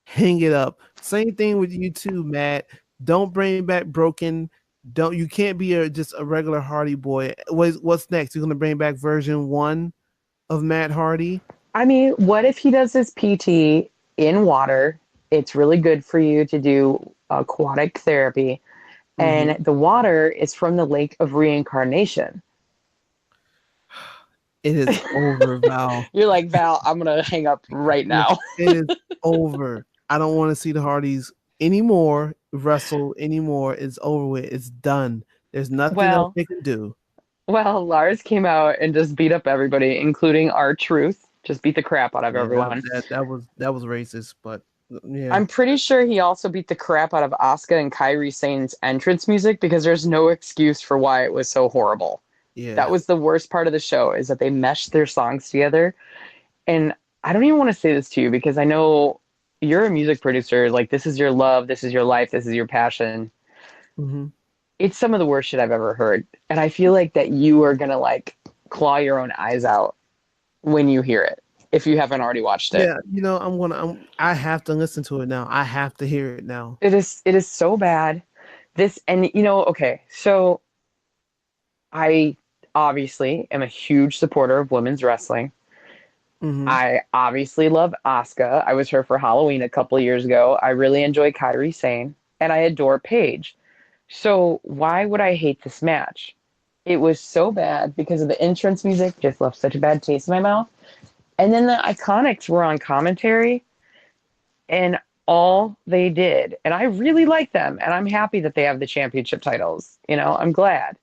Speaker 3: Hang it up. Same thing with you too, Matt. Don't bring back Broken. You can't be just a regular Hardy boy. What's next? You're gonna bring back version 1 of Matt Hardy?
Speaker 4: I mean, what if he does his PT in water? It's really good for you to do aquatic therapy. And the water is from the Lake of Reincarnation.
Speaker 3: It is over, Val.
Speaker 4: You're like, Val, I'm going to hang up right now.
Speaker 3: It is over. I don't want to see the Hardys anymore, wrestle anymore. It's over with. It's done. There's nothing else they can do.
Speaker 4: Well, Lars came out and just beat up everybody, including R-Truth. Just beat the crap out of everyone.
Speaker 3: That was racist, but Yeah.
Speaker 4: I'm pretty sure he also beat the crap out of Asuka and Kairi Sane's entrance music because there's no excuse for why it was so horrible.
Speaker 3: Yeah.
Speaker 4: That was the worst part of the show, is that they meshed their songs together. And I don't even want to say this to you because I know you're a music producer. Like, this is your love, this is your life, this is your passion.
Speaker 3: Hmm.
Speaker 4: It's some of the worst shit I've ever heard. And I feel like that you are going to like claw your own eyes out when you hear it, if you haven't already watched it.
Speaker 3: Yeah, I have to listen to it now. I have to hear it now.
Speaker 4: It is so bad. And okay, so I obviously am a huge supporter of women's wrestling.
Speaker 3: Hmm.
Speaker 4: I obviously love Asuka. I was her for Halloween a couple of years ago. I really enjoy Kairi Sane, and I adore Paige. So why would I hate this match? It was so bad because of the entrance music, just left such a bad taste in my mouth. And then the Iconics were on commentary, and all they did, and I really like them, and I'm happy that they have the championship titles. I'm glad.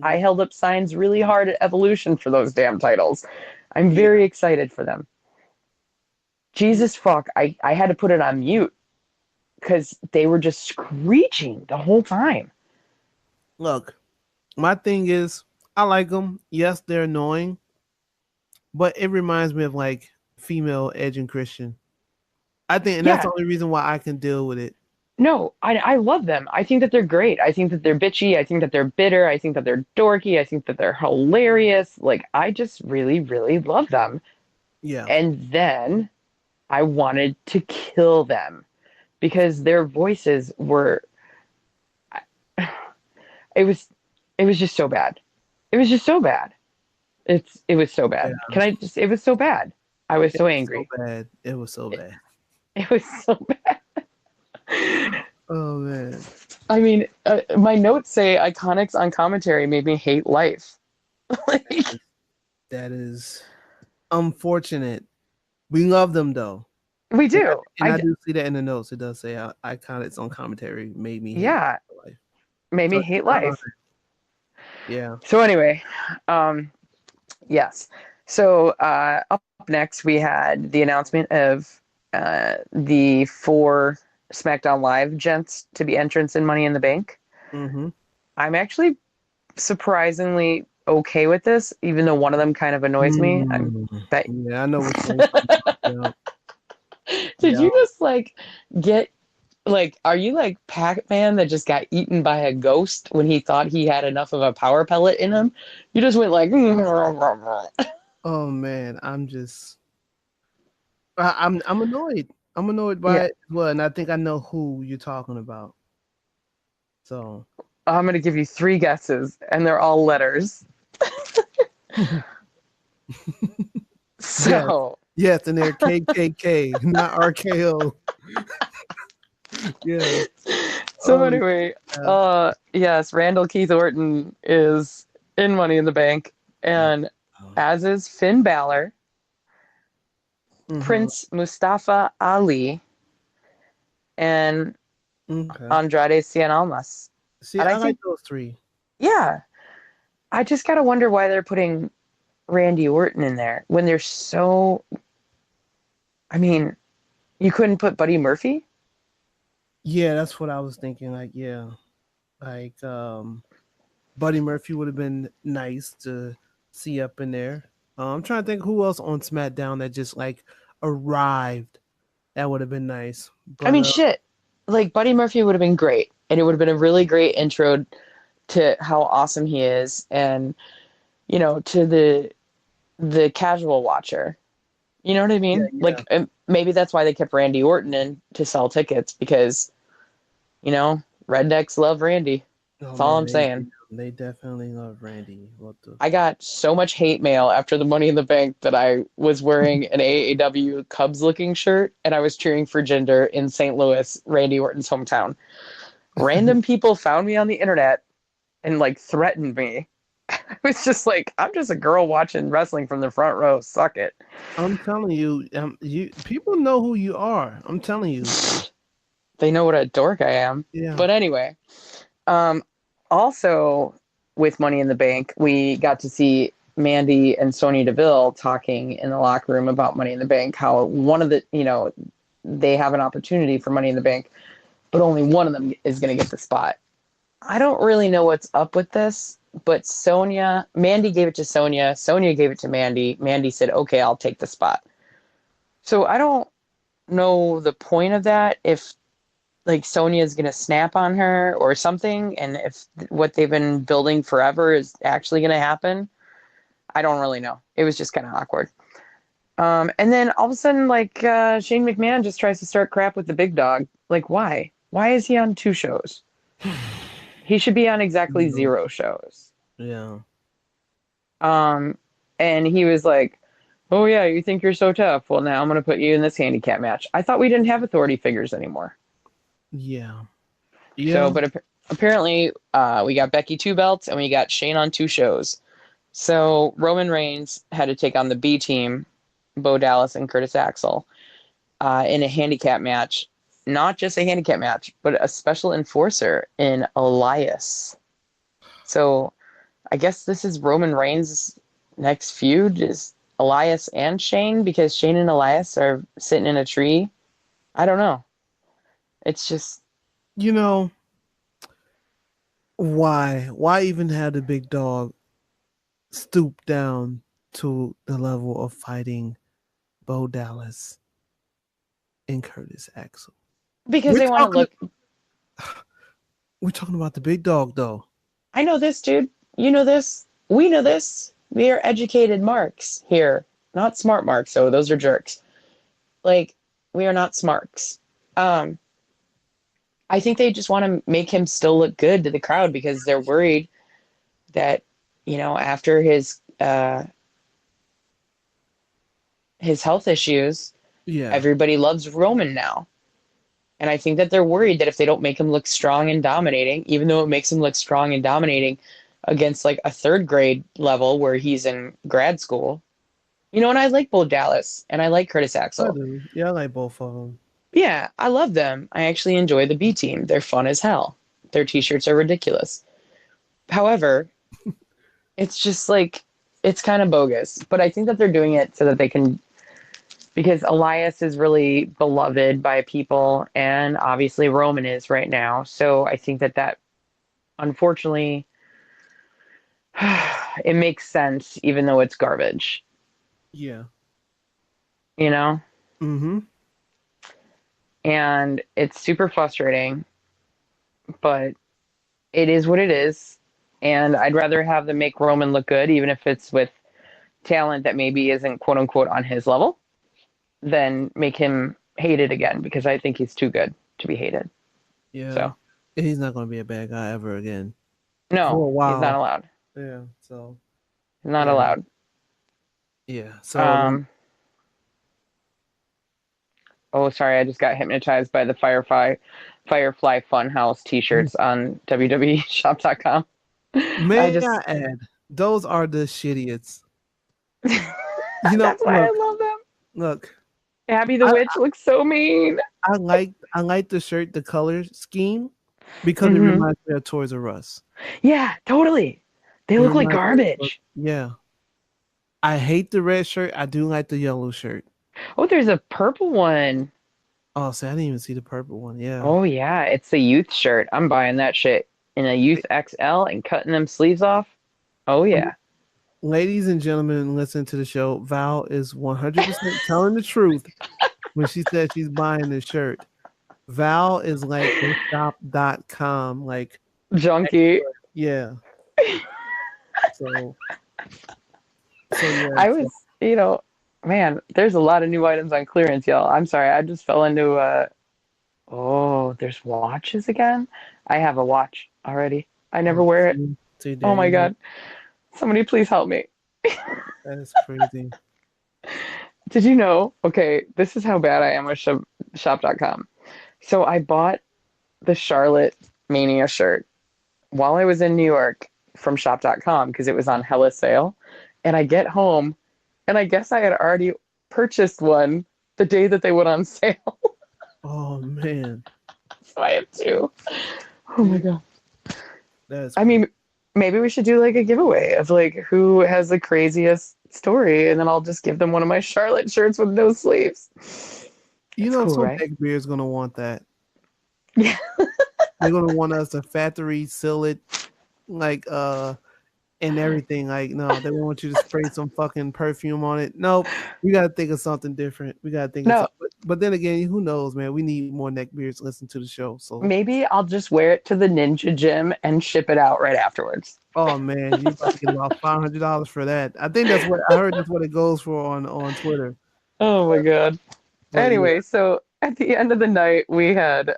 Speaker 4: I
Speaker 3: Hmm.
Speaker 4: held up signs really hard at Evolution for those damn titles. I'm
Speaker 3: Yeah.
Speaker 4: very excited for them. Jesus fuck, I had to put it on mute because they were just screeching the whole time.
Speaker 3: Look, my thing is, I like them. Yes, they're annoying, but it reminds me of like female Edge and Christian. I think, and that's
Speaker 4: Yeah,
Speaker 3: the only reason why I can deal with it.
Speaker 4: no, I love them. I think that they're great. I think that they're bitchy. I think that they're bitter. I think that they're dorky. I think that they're hilarious. Like, I just really, really love them.
Speaker 3: Yeah.
Speaker 4: And then I wanted to kill them because their voices were, it was, it was just so bad. It was just so bad. It was so
Speaker 3: Yeah.
Speaker 4: bad. It was so bad. I was
Speaker 3: It
Speaker 4: so
Speaker 3: was so
Speaker 4: angry.
Speaker 3: bad. It was so
Speaker 4: It,
Speaker 3: bad.
Speaker 4: it was so bad.
Speaker 3: Oh man.
Speaker 4: I mean, my notes say Iconics on commentary made me hate life. Like,
Speaker 3: That is unfortunate. We love them though.
Speaker 4: we
Speaker 3: And
Speaker 4: do.
Speaker 3: I do see that in the notes. It does say Iconics on commentary made me hate
Speaker 4: Yeah,
Speaker 3: life.
Speaker 4: made
Speaker 3: So
Speaker 4: me hate
Speaker 3: I love
Speaker 4: life.
Speaker 3: it. Yeah.
Speaker 4: So anyway, um, yes. So up next, we had the announcement of the 4 SmackDown Live gents to be entrants in Money in the Bank.
Speaker 3: Mm-hmm.
Speaker 4: I'm actually surprisingly okay with this, even though one of them kind of annoys me. I'm bet.
Speaker 3: Yeah, I know which one you're talking about.
Speaker 4: Did
Speaker 3: Yeah.
Speaker 4: you just like get like, are you like Pac-Man that just got eaten by a ghost when he thought he had enough of a power pellet in him? You just went like,
Speaker 3: Oh man, I'm annoyed. I'm annoyed by
Speaker 4: yeah.
Speaker 3: it. Well, and I think I know who you're talking about. So
Speaker 4: I'm gonna give you 3 guesses, and they're all letters.
Speaker 3: yes,
Speaker 4: So,
Speaker 3: yes, and they're KKK, not RKO. Yeah.
Speaker 4: so
Speaker 3: Oh
Speaker 4: anyway,
Speaker 3: yeah.
Speaker 4: yes, Randall Keith Orton is in Money in the Bank, and as is Finn Balor,
Speaker 3: Mm-hmm.
Speaker 4: Prince Mustafa Ali, and
Speaker 3: Okay.
Speaker 4: Andrade Cien Almas.
Speaker 3: See,
Speaker 4: And I
Speaker 3: I like
Speaker 4: think,
Speaker 3: those 3.
Speaker 4: yeah, I just gotta wonder why they're putting Randy Orton in there when they're so. I mean, you couldn't put Buddy Murphy?
Speaker 3: Yeah, that's what I was thinking. Like, yeah, like Buddy Murphy would have been nice to see up in there. I'm trying to think who else on SmackDown that just like arrived. That would have been nice.
Speaker 4: I
Speaker 3: But
Speaker 4: mean, shit. Like, Buddy Murphy would have been great. And it would have been a really great intro to how awesome he is. And, to the casual watcher. You know what I
Speaker 3: yeah,
Speaker 4: mean?
Speaker 3: yeah.
Speaker 4: Like, maybe that's why they kept Randy Orton in to sell tickets because, rednecks love Randy.
Speaker 3: Oh
Speaker 4: That's all
Speaker 3: man,
Speaker 4: I'm saying.
Speaker 3: they definitely love Randy. What the?
Speaker 4: I got so much hate mail after the Money in the Bank that I was wearing an AAW Cubs looking shirt and I was cheering for Jinder in St. Louis, Randy Orton's hometown. Random people found me on the internet and like threatened me. I was just like, I'm just a girl watching wrestling from the front row. Suck it.
Speaker 3: I'm telling you, you people know who you are. I'm telling you.
Speaker 4: They know what a dork I am.
Speaker 3: Yeah.
Speaker 4: But anyway, um, also with Money in the Bank, we got to see Mandy and Sonya Deville talking in the locker room about Money in the Bank. How one of the they have an opportunity for Money in the Bank, but only one of them is going to get the spot. I don't really know what's up with this, but Mandy gave it to Sonya. Sonya gave it to Mandy. Mandy said, okay, I'll take the spot. So I don't know the point of that, if like Sonya is going to snap on her or something, and if what they've been building forever is actually going to happen. I don't really know. It was just kind of awkward. And then all of a sudden, like, Shane McMahon just tries to start crap with the big dog. Like, why? Why is he on 2 shows? He should be on exactly 0 shows.
Speaker 3: Yeah.
Speaker 4: And he was like, oh, yeah, you think you're so tough? Well, now I'm going to put you in this handicap match. I thought we didn't have authority figures anymore.
Speaker 3: Yeah.
Speaker 4: So, but apparently we got Becky 2 belts and we got Shane on 2 shows. So Roman Reigns had to take on the B team, Bo Dallas and Curtis Axel, in a handicap match. Not just a handicap match, but a special enforcer in Elias. So I guess this is Roman Reigns' next feud is Elias and Shane, because Shane and Elias are sitting in a tree. I don't know. It's just...
Speaker 3: Why even have the big dog stoop down to the level of fighting Bo Dallas and Curtis Axel?
Speaker 4: Because they want to look...
Speaker 3: We're talking about the big dog, though.
Speaker 4: I know this, dude. You know this. We know this. We are educated marks here. Not smart marks, so those are jerks. Like, we are not smarks. I think they just want to make him still look good to the crowd because they're worried that, after his health issues, everybody loves Roman now. And I think that they're worried that if they don't make him look strong and dominating, even though it makes him look strong and dominating against like a 3rd grade level where he's in grad school, and I like Bo Dallas and I like Curtis Axel.
Speaker 3: I do. Yeah, I like both of them.
Speaker 4: Yeah, I love them. I actually enjoy the B team. They're fun as hell. Their t-shirts are ridiculous. However, it's just like, it's kind of bogus. But I think that they're doing it so that they can, because Elias is really beloved by people, and obviously Roman is right now. So I think that unfortunately, it makes sense, even though it's garbage.
Speaker 3: Yeah.
Speaker 4: Mm-hmm. And it's super frustrating, but it is what it is. And I'd rather have them make Roman look good, even if it's with talent that maybe isn't quote unquote on his level, than make him hated again, because I think he's too good to be hated.
Speaker 3: Yeah.
Speaker 4: So
Speaker 3: he's not going to be a bad guy ever again.
Speaker 4: No,
Speaker 3: for a while.
Speaker 4: He's not allowed.
Speaker 3: Yeah. So
Speaker 4: he's not allowed.
Speaker 3: Yeah. So
Speaker 4: oh, sorry, I just got hypnotized by the Firefly Funhouse t-shirts on WWEshop.com.
Speaker 3: May I add, those are the shittiest.
Speaker 4: That's why I love them.
Speaker 3: Look,
Speaker 4: Abby the Witch looks so mean.
Speaker 3: I like the shirt, the color scheme, because it reminds me of Toys R Us.
Speaker 4: Yeah, totally. They look like garbage.
Speaker 3: Yeah. I hate the red shirt. I do like the yellow shirt.
Speaker 4: Oh, there's a purple one.
Speaker 3: Oh, see, I didn't even see the purple one. Yeah.
Speaker 4: Oh, yeah. It's the youth shirt. I'm buying that shit in a youth XL and cutting them sleeves off. Oh, yeah.
Speaker 3: Ladies and gentlemen, listen to the show. Val is 100% telling the truth when she says she's buying this shirt. Val is like a shop.com, like
Speaker 4: junkie.
Speaker 3: Yeah. So yeah.
Speaker 4: I was, man, there's a lot of new items on clearance, y'all. I'm sorry. I just fell into there's watches again. I have a watch already. I never wear it. Oh my God. Somebody please help me.
Speaker 3: That is crazy.
Speaker 4: Did you know? Okay, this is how bad I am with shop.com. So I bought the Charlotte Mania shirt while I was in New York from shop.com because it was on hella sale. And I get home and I guess I had already purchased one the day that they went on sale.
Speaker 3: Oh man.
Speaker 4: So I have two. Oh my God.
Speaker 3: That's
Speaker 4: I mean, maybe we should do like a giveaway of like who has the craziest story, and then I'll just give them one of my Charlotte shirts with no sleeves.
Speaker 3: You
Speaker 4: It's
Speaker 3: know,
Speaker 4: cool,
Speaker 3: some
Speaker 4: right?
Speaker 3: neckbeard's gonna want that.
Speaker 4: Yeah.
Speaker 3: They're gonna want us to factory seal it, like and everything. Like, no, they want you to spray some fucking perfume on it. Nope, we gotta think of something different. We gotta think of
Speaker 4: No,
Speaker 3: something. But then again, who knows, man? We need more neckbeards to listen to the show. So,
Speaker 4: maybe I'll just wear it to the ninja gym and ship it out right afterwards.
Speaker 3: oh man, you're about to get about $500 for that. I think that's what I heard. That's what it goes for on Twitter.
Speaker 4: Oh my God.
Speaker 3: But yeah,
Speaker 4: Anyway, so at the end of the night, we had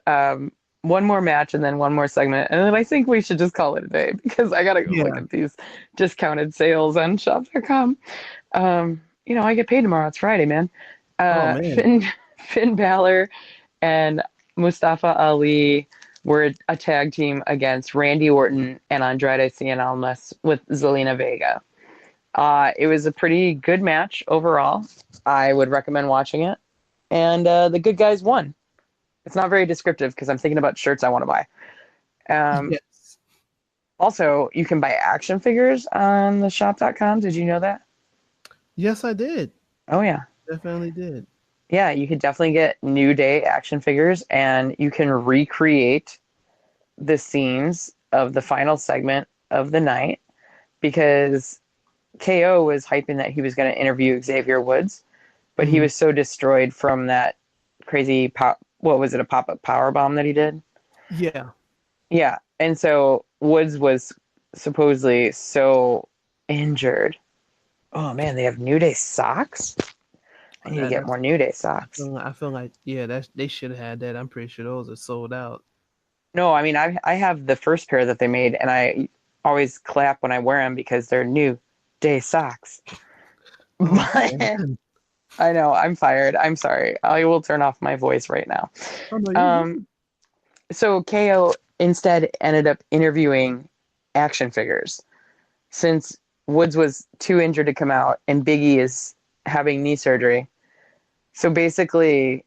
Speaker 4: one more match and then one more segment. And then I think we should just call it a day because I got to go look
Speaker 3: yeah.
Speaker 4: at these discounted sales on shop.com. I get paid tomorrow. It's Friday, man.
Speaker 3: Oh man,
Speaker 4: Finn Balor and Mustafa Ali were a tag team against Randy Orton and Andrade Cien Almas with Zelina Vega. It was a pretty good match overall. I would recommend watching it. And the good guys won. It's not very descriptive because I'm thinking about shirts I want to buy. Um,
Speaker 3: yes,
Speaker 4: Also, you can buy action figures on the shop.com. Did you know that?
Speaker 3: yes, I did.
Speaker 4: Oh, yeah.
Speaker 3: Definitely did.
Speaker 4: Yeah, you could definitely get New Day action figures and you can recreate the scenes of the final segment of the night because KO was hyping that he was going to interview Xavier Woods, but he
Speaker 3: Mhm.
Speaker 4: was so destroyed from that crazy pop. What was it? A pop-up power bomb that he did?
Speaker 3: Yeah,
Speaker 4: Yeah. And so Woods was supposedly so injured. Oh man, they have New Day socks? I need to get
Speaker 3: that's.
Speaker 4: more New Day socks.
Speaker 3: I feel like yeah, they should have had that. I'm pretty sure those are sold out.
Speaker 4: No, I mean I have the first pair that they made and I always clap when I wear them because they're New Day socks.
Speaker 3: Oh
Speaker 4: But
Speaker 3: man.
Speaker 4: I know, I'm fired. I'm sorry. I will turn off my voice right now.
Speaker 3: Oh no, you
Speaker 4: Um,
Speaker 3: good.
Speaker 4: so KO instead ended up interviewing action figures since Woods was too injured to come out and Biggie is having knee surgery. So basically,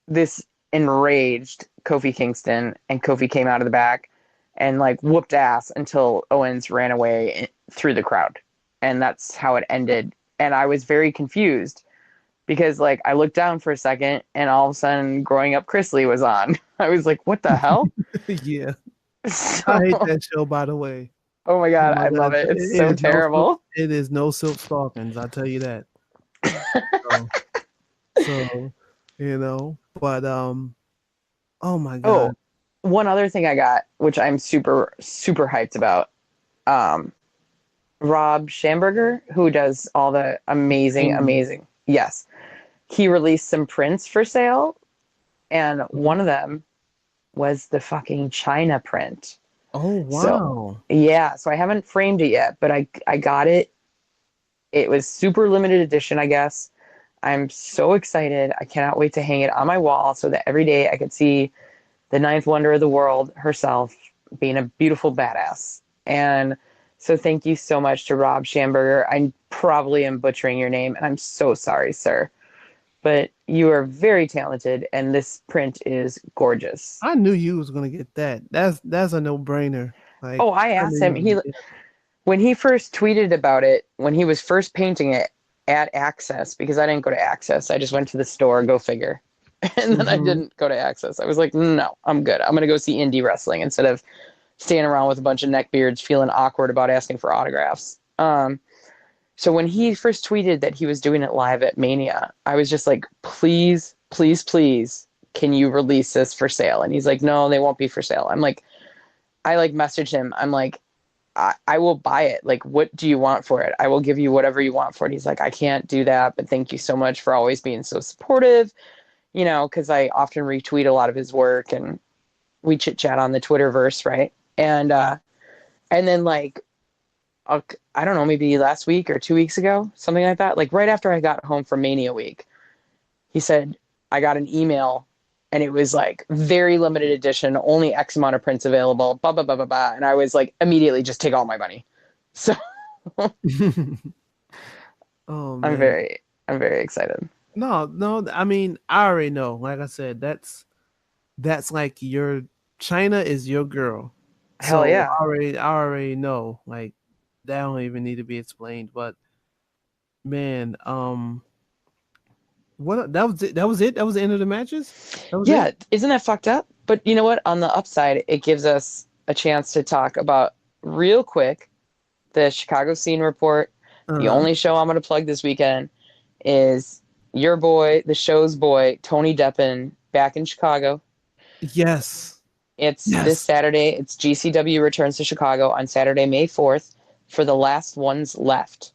Speaker 4: this enraged Kofi Kingston, and Kofi came out of the back and like whooped ass until Owens ran away through the crowd. And that's how it ended. And I was very confused because like I looked down for a second and all of a sudden Growing Up Chrisley was on. I was like, what the hell?
Speaker 3: Yeah. I hate
Speaker 4: So,
Speaker 3: that show, by the way.
Speaker 4: oh my
Speaker 3: Oh
Speaker 4: God,
Speaker 3: my
Speaker 4: I love
Speaker 3: god,
Speaker 4: it. It's so terrible.
Speaker 3: it is no silk stockings. I'll tell you that. So, so but oh my
Speaker 4: Oh,
Speaker 3: god,
Speaker 4: one other thing I got, which I'm super, super hyped about. Um, Rob Schamberger, who does all the amazing,
Speaker 3: Amy.
Speaker 4: amazing. Yes. He released some prints for sale, and
Speaker 3: Mhm.
Speaker 4: one of them was the fucking China print.
Speaker 3: Oh
Speaker 4: So,
Speaker 3: wow.
Speaker 4: yeah, so I haven't framed it yet, but I got it. It was super limited edition, I guess. I'm so excited. I cannot wait to hang it on my wall so that every day I could see the ninth wonder of the world herself being a beautiful badass. And so thank you so much to Rob Schamberger. I probably am butchering your name, and I'm so sorry, sir. But you are very talented, and this print is gorgeous.
Speaker 3: I knew you was gonna get that. That's a no brainer. Like
Speaker 4: Oh, I
Speaker 3: I
Speaker 4: asked
Speaker 3: knew you
Speaker 4: him.
Speaker 3: was gonna
Speaker 4: He
Speaker 3: get
Speaker 4: when he first tweeted about it, when he was first painting it at Access, because I didn't go to Access, I just went to the store, go figure.
Speaker 3: it.
Speaker 4: And then I
Speaker 3: Mhm.
Speaker 4: didn't go to Access. I was like, no, I'm good. I'm going to go see indie wrestling instead of standing around with a bunch of neckbeards feeling awkward about asking for autographs. So when he first tweeted that he was doing it live at Mania, I was just like, please, please, please, can you release this for sale? And he's like, no, they won't be for sale. I'm like, I like messaged him. I'm like, I will buy it. Like, what do you want for it? I will give you whatever you want for it. He's like, I can't do that, but thank you so much for always being so supportive, because I often retweet a lot of his work and we chit chat on the Twitterverse, right? And then like, I don't know, maybe last week or 2 weeks ago, something like that. Like right after I got home from Mania week, he said, I got an email and it was like very limited edition, only X amount of prints available, blah, blah, blah, blah, blah. And I was like, immediately just take all my money. So
Speaker 3: Oh
Speaker 4: I'm
Speaker 3: man.
Speaker 4: very, I'm very excited.
Speaker 3: No, no, I mean, I already know. Like I said, that's like your China is your girl.
Speaker 4: Hell
Speaker 3: So
Speaker 4: yeah.
Speaker 3: I already know. Like that don't even need to be explained. But man, What that was it? That was it? That was the end of the matches? That was
Speaker 4: Yeah,
Speaker 3: it?
Speaker 4: isn't that fucked up? But you know what? On the upside, it gives us a chance to talk about real quick the Chicago Scene Report. The
Speaker 3: Uh-huh.
Speaker 4: only show I'm going to plug this weekend is your boy, the show's boy, Tony Deppen, back in Chicago.
Speaker 3: Yes.
Speaker 4: It's this
Speaker 3: Yes.
Speaker 4: Saturday. It's GCW returns to Chicago on Saturday, May 4th for the last ones left.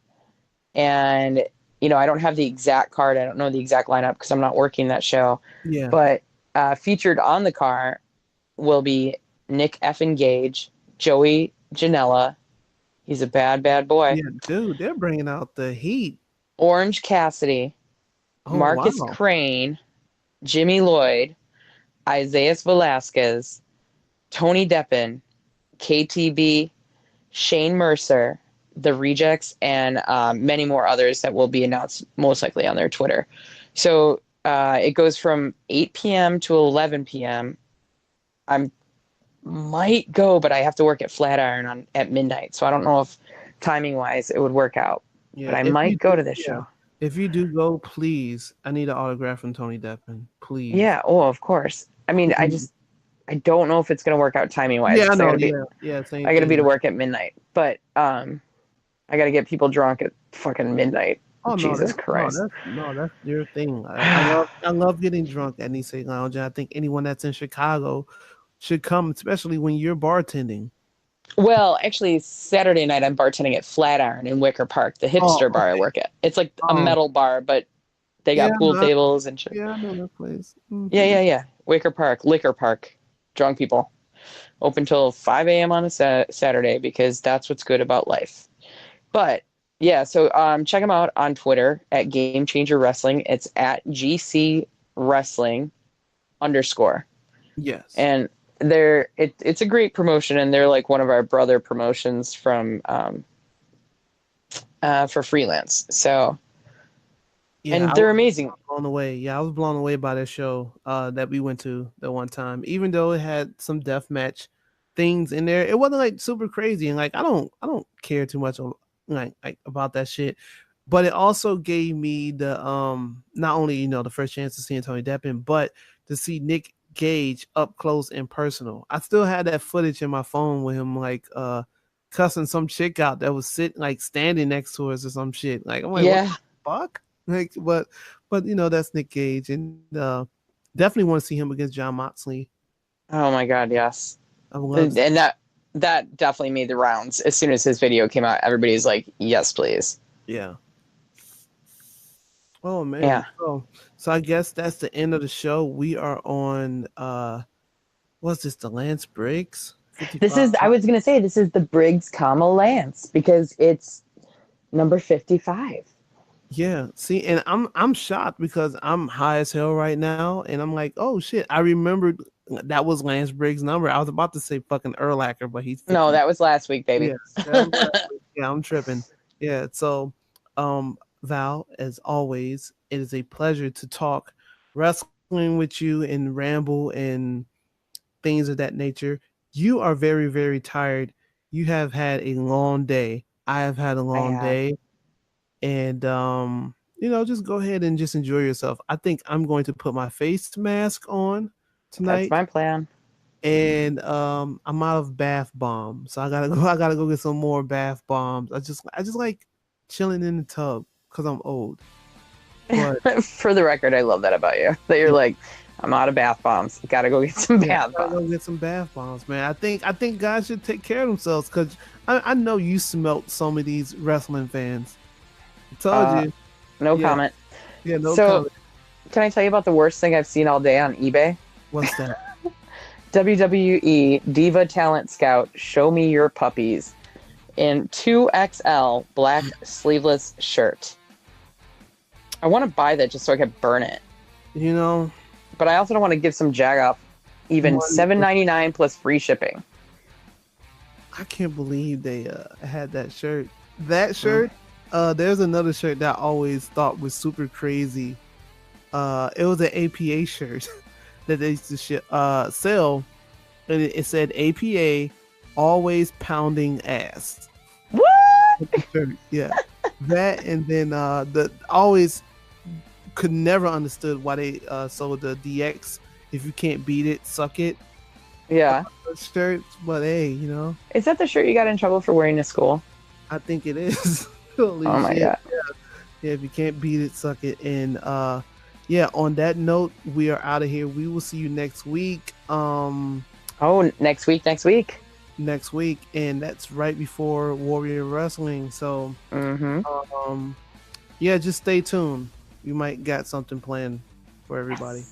Speaker 4: And, you know, I don't have the exact card. I don't know the exact lineup because I'm not working that show.
Speaker 3: Yeah.
Speaker 4: But featured on the car will be Nick Effin Gage, Joey Janela. He's a bad, bad boy.
Speaker 3: Yeah, dude, they're bringing out the heat.
Speaker 4: Orange Cassidy,
Speaker 3: Oh
Speaker 4: Marcus
Speaker 3: wow.
Speaker 4: Crane, Jimmy Lloyd, Isaiah Velasquez, Tony Deppen, KTB, Shane Mercer, the Rejects, and many more others that will be announced most likely on their Twitter. So it goes from 8 p.m. to 11 p.m. I might go, but I have to work at Flatiron at midnight. So I don't know if timing wise it would work out. But
Speaker 3: Yeah,
Speaker 4: I
Speaker 3: if you
Speaker 4: might go
Speaker 3: do,
Speaker 4: to this
Speaker 3: yeah.
Speaker 4: show.
Speaker 3: If you do go, please, I need an autograph from Tony Deppen. Please.
Speaker 4: Yeah, oh, of course. I mean,
Speaker 3: Please.
Speaker 4: I don't know if it's going to work out timing wise
Speaker 3: Yeah, I
Speaker 4: because
Speaker 3: know. Yeah, yeah, same
Speaker 4: I got to be
Speaker 3: thing.
Speaker 4: to work at midnight. But I got to get people drunk at fucking midnight.
Speaker 3: Oh no,
Speaker 4: Jesus Christ.
Speaker 3: that's your thing. I love getting drunk at Nisei Lounge, and I think anyone that's in Chicago should come, especially when you're bartending.
Speaker 4: Well, actually, Saturday night I'm bartending at Flatiron in Wicker Park, the
Speaker 3: Oh,
Speaker 4: hipster bar I
Speaker 3: okay.
Speaker 4: work at. It's like a
Speaker 3: Oh,
Speaker 4: metal bar, but they
Speaker 3: yeah,
Speaker 4: got pool tables and shit.
Speaker 3: yeah, I know that place.
Speaker 4: Yeah,
Speaker 3: Hmm.
Speaker 4: yeah, yeah. Wicker Park, Liquor Park, drunk people. Open till 5 a.m. on a Saturday because that's what's good about life. But yeah, so check them out on Twitter at Game Changer Wrestling. It's at GC Wrestling _.
Speaker 3: Yes.
Speaker 4: And it's a great promotion, and they're like one of our brother promotions from for freelance. So,
Speaker 3: Yeah,
Speaker 4: and
Speaker 3: I
Speaker 4: they're
Speaker 3: was
Speaker 4: amazing.
Speaker 3: blown away. Yeah, I was blown away by that show that we went to the one time. Even though it had some death match things in there, it wasn't like super crazy. And like I don't care too much like about that shit. But it also gave me the not only the first chance to see Tony Deppen, but to see Nick Gage up close and personal. I still had that footage in my phone with him like cussing some chick out that was standing next to us or some shit. Like I'm like, what
Speaker 4: Yeah.
Speaker 3: the fuck? Like, but that's Nick Gage, and definitely want to see him against John Moxley.
Speaker 4: Oh my God, yes.
Speaker 3: I would love
Speaker 4: And
Speaker 3: to.
Speaker 4: that definitely made the rounds. As soon as his video came out, everybody's like, "Yes, please."
Speaker 3: Yeah. Oh man.
Speaker 4: Yeah.
Speaker 3: So I guess that's the end of the show. We are on what's this? The Lance Briggs
Speaker 4: This
Speaker 3: 55.
Speaker 4: is I was gonna say this is the Briggs, Lance because it's number 55.
Speaker 3: Yeah. See, and I'm shocked because I'm high as hell right now, and I'm like, oh shit! I remembered that was Lance Briggs' number. I was about to say fucking Erlacher, but he's 50.
Speaker 4: No, that was last week, baby.
Speaker 3: Yeah, that was last week. Yeah, I'm tripping. Yeah, so Val, as always, it is a pleasure to talk wrestling with you and ramble and things of that nature. You are very, very tired. You have had a long day. I have had a
Speaker 4: I
Speaker 3: long
Speaker 4: have.
Speaker 3: day. And just go ahead and just enjoy yourself. I think I'm going to put my face mask on
Speaker 4: That's
Speaker 3: tonight.
Speaker 4: my plan.
Speaker 3: And I'm out of bath bombs, so I gotta go get some more bath bombs. I just like chilling in the tub because I'm old. But
Speaker 4: For the record, I love that about you. That you're
Speaker 3: yeah,
Speaker 4: like, I'm out of bath bombs. Gotta go get some
Speaker 3: yeah,
Speaker 4: bath
Speaker 3: I gotta go
Speaker 4: bombs.
Speaker 3: get some bath bombs, man. I think guys should take care of themselves because I know you smelt some of these wrestling fans. I told
Speaker 4: Uh,
Speaker 3: you.
Speaker 4: no
Speaker 3: Yeah,
Speaker 4: comment.
Speaker 3: yeah, no
Speaker 4: So,
Speaker 3: comment.
Speaker 4: can I tell you about the worst thing I've seen all day on eBay?
Speaker 3: What's that?
Speaker 4: WWE Diva Talent Scout, show me your puppies in 2XL black sleeveless shirt. I want to buy that just so I can burn it.
Speaker 3: You know,
Speaker 4: But I also don't want to give some jag off even
Speaker 3: one-
Speaker 4: $7.99 plus free shipping.
Speaker 3: I can't believe they had that shirt. That shirt. There's another shirt that I always thought was super crazy. It was an APA shirt that they used to sell, and it said APA, always pounding ass.
Speaker 4: What?
Speaker 3: Shirt. Yeah, that, and then the always could never understood why they sold the DX. If you can't beat it, suck it.
Speaker 4: Yeah.
Speaker 3: Shirts, but hey,
Speaker 4: Is that the shirt you got in trouble for wearing to school?
Speaker 3: I think it is. Holy
Speaker 4: Oh my
Speaker 3: shit.
Speaker 4: God.
Speaker 3: Yeah, if you can't beat it, suck it. And yeah, on that note, we are out of here. We will see you next week.
Speaker 4: Oh, next week.
Speaker 3: Next week, and that's right before Warrior Wrestling. So
Speaker 4: Mm-hmm.
Speaker 3: yeah, just stay tuned. We might got something planned for everybody.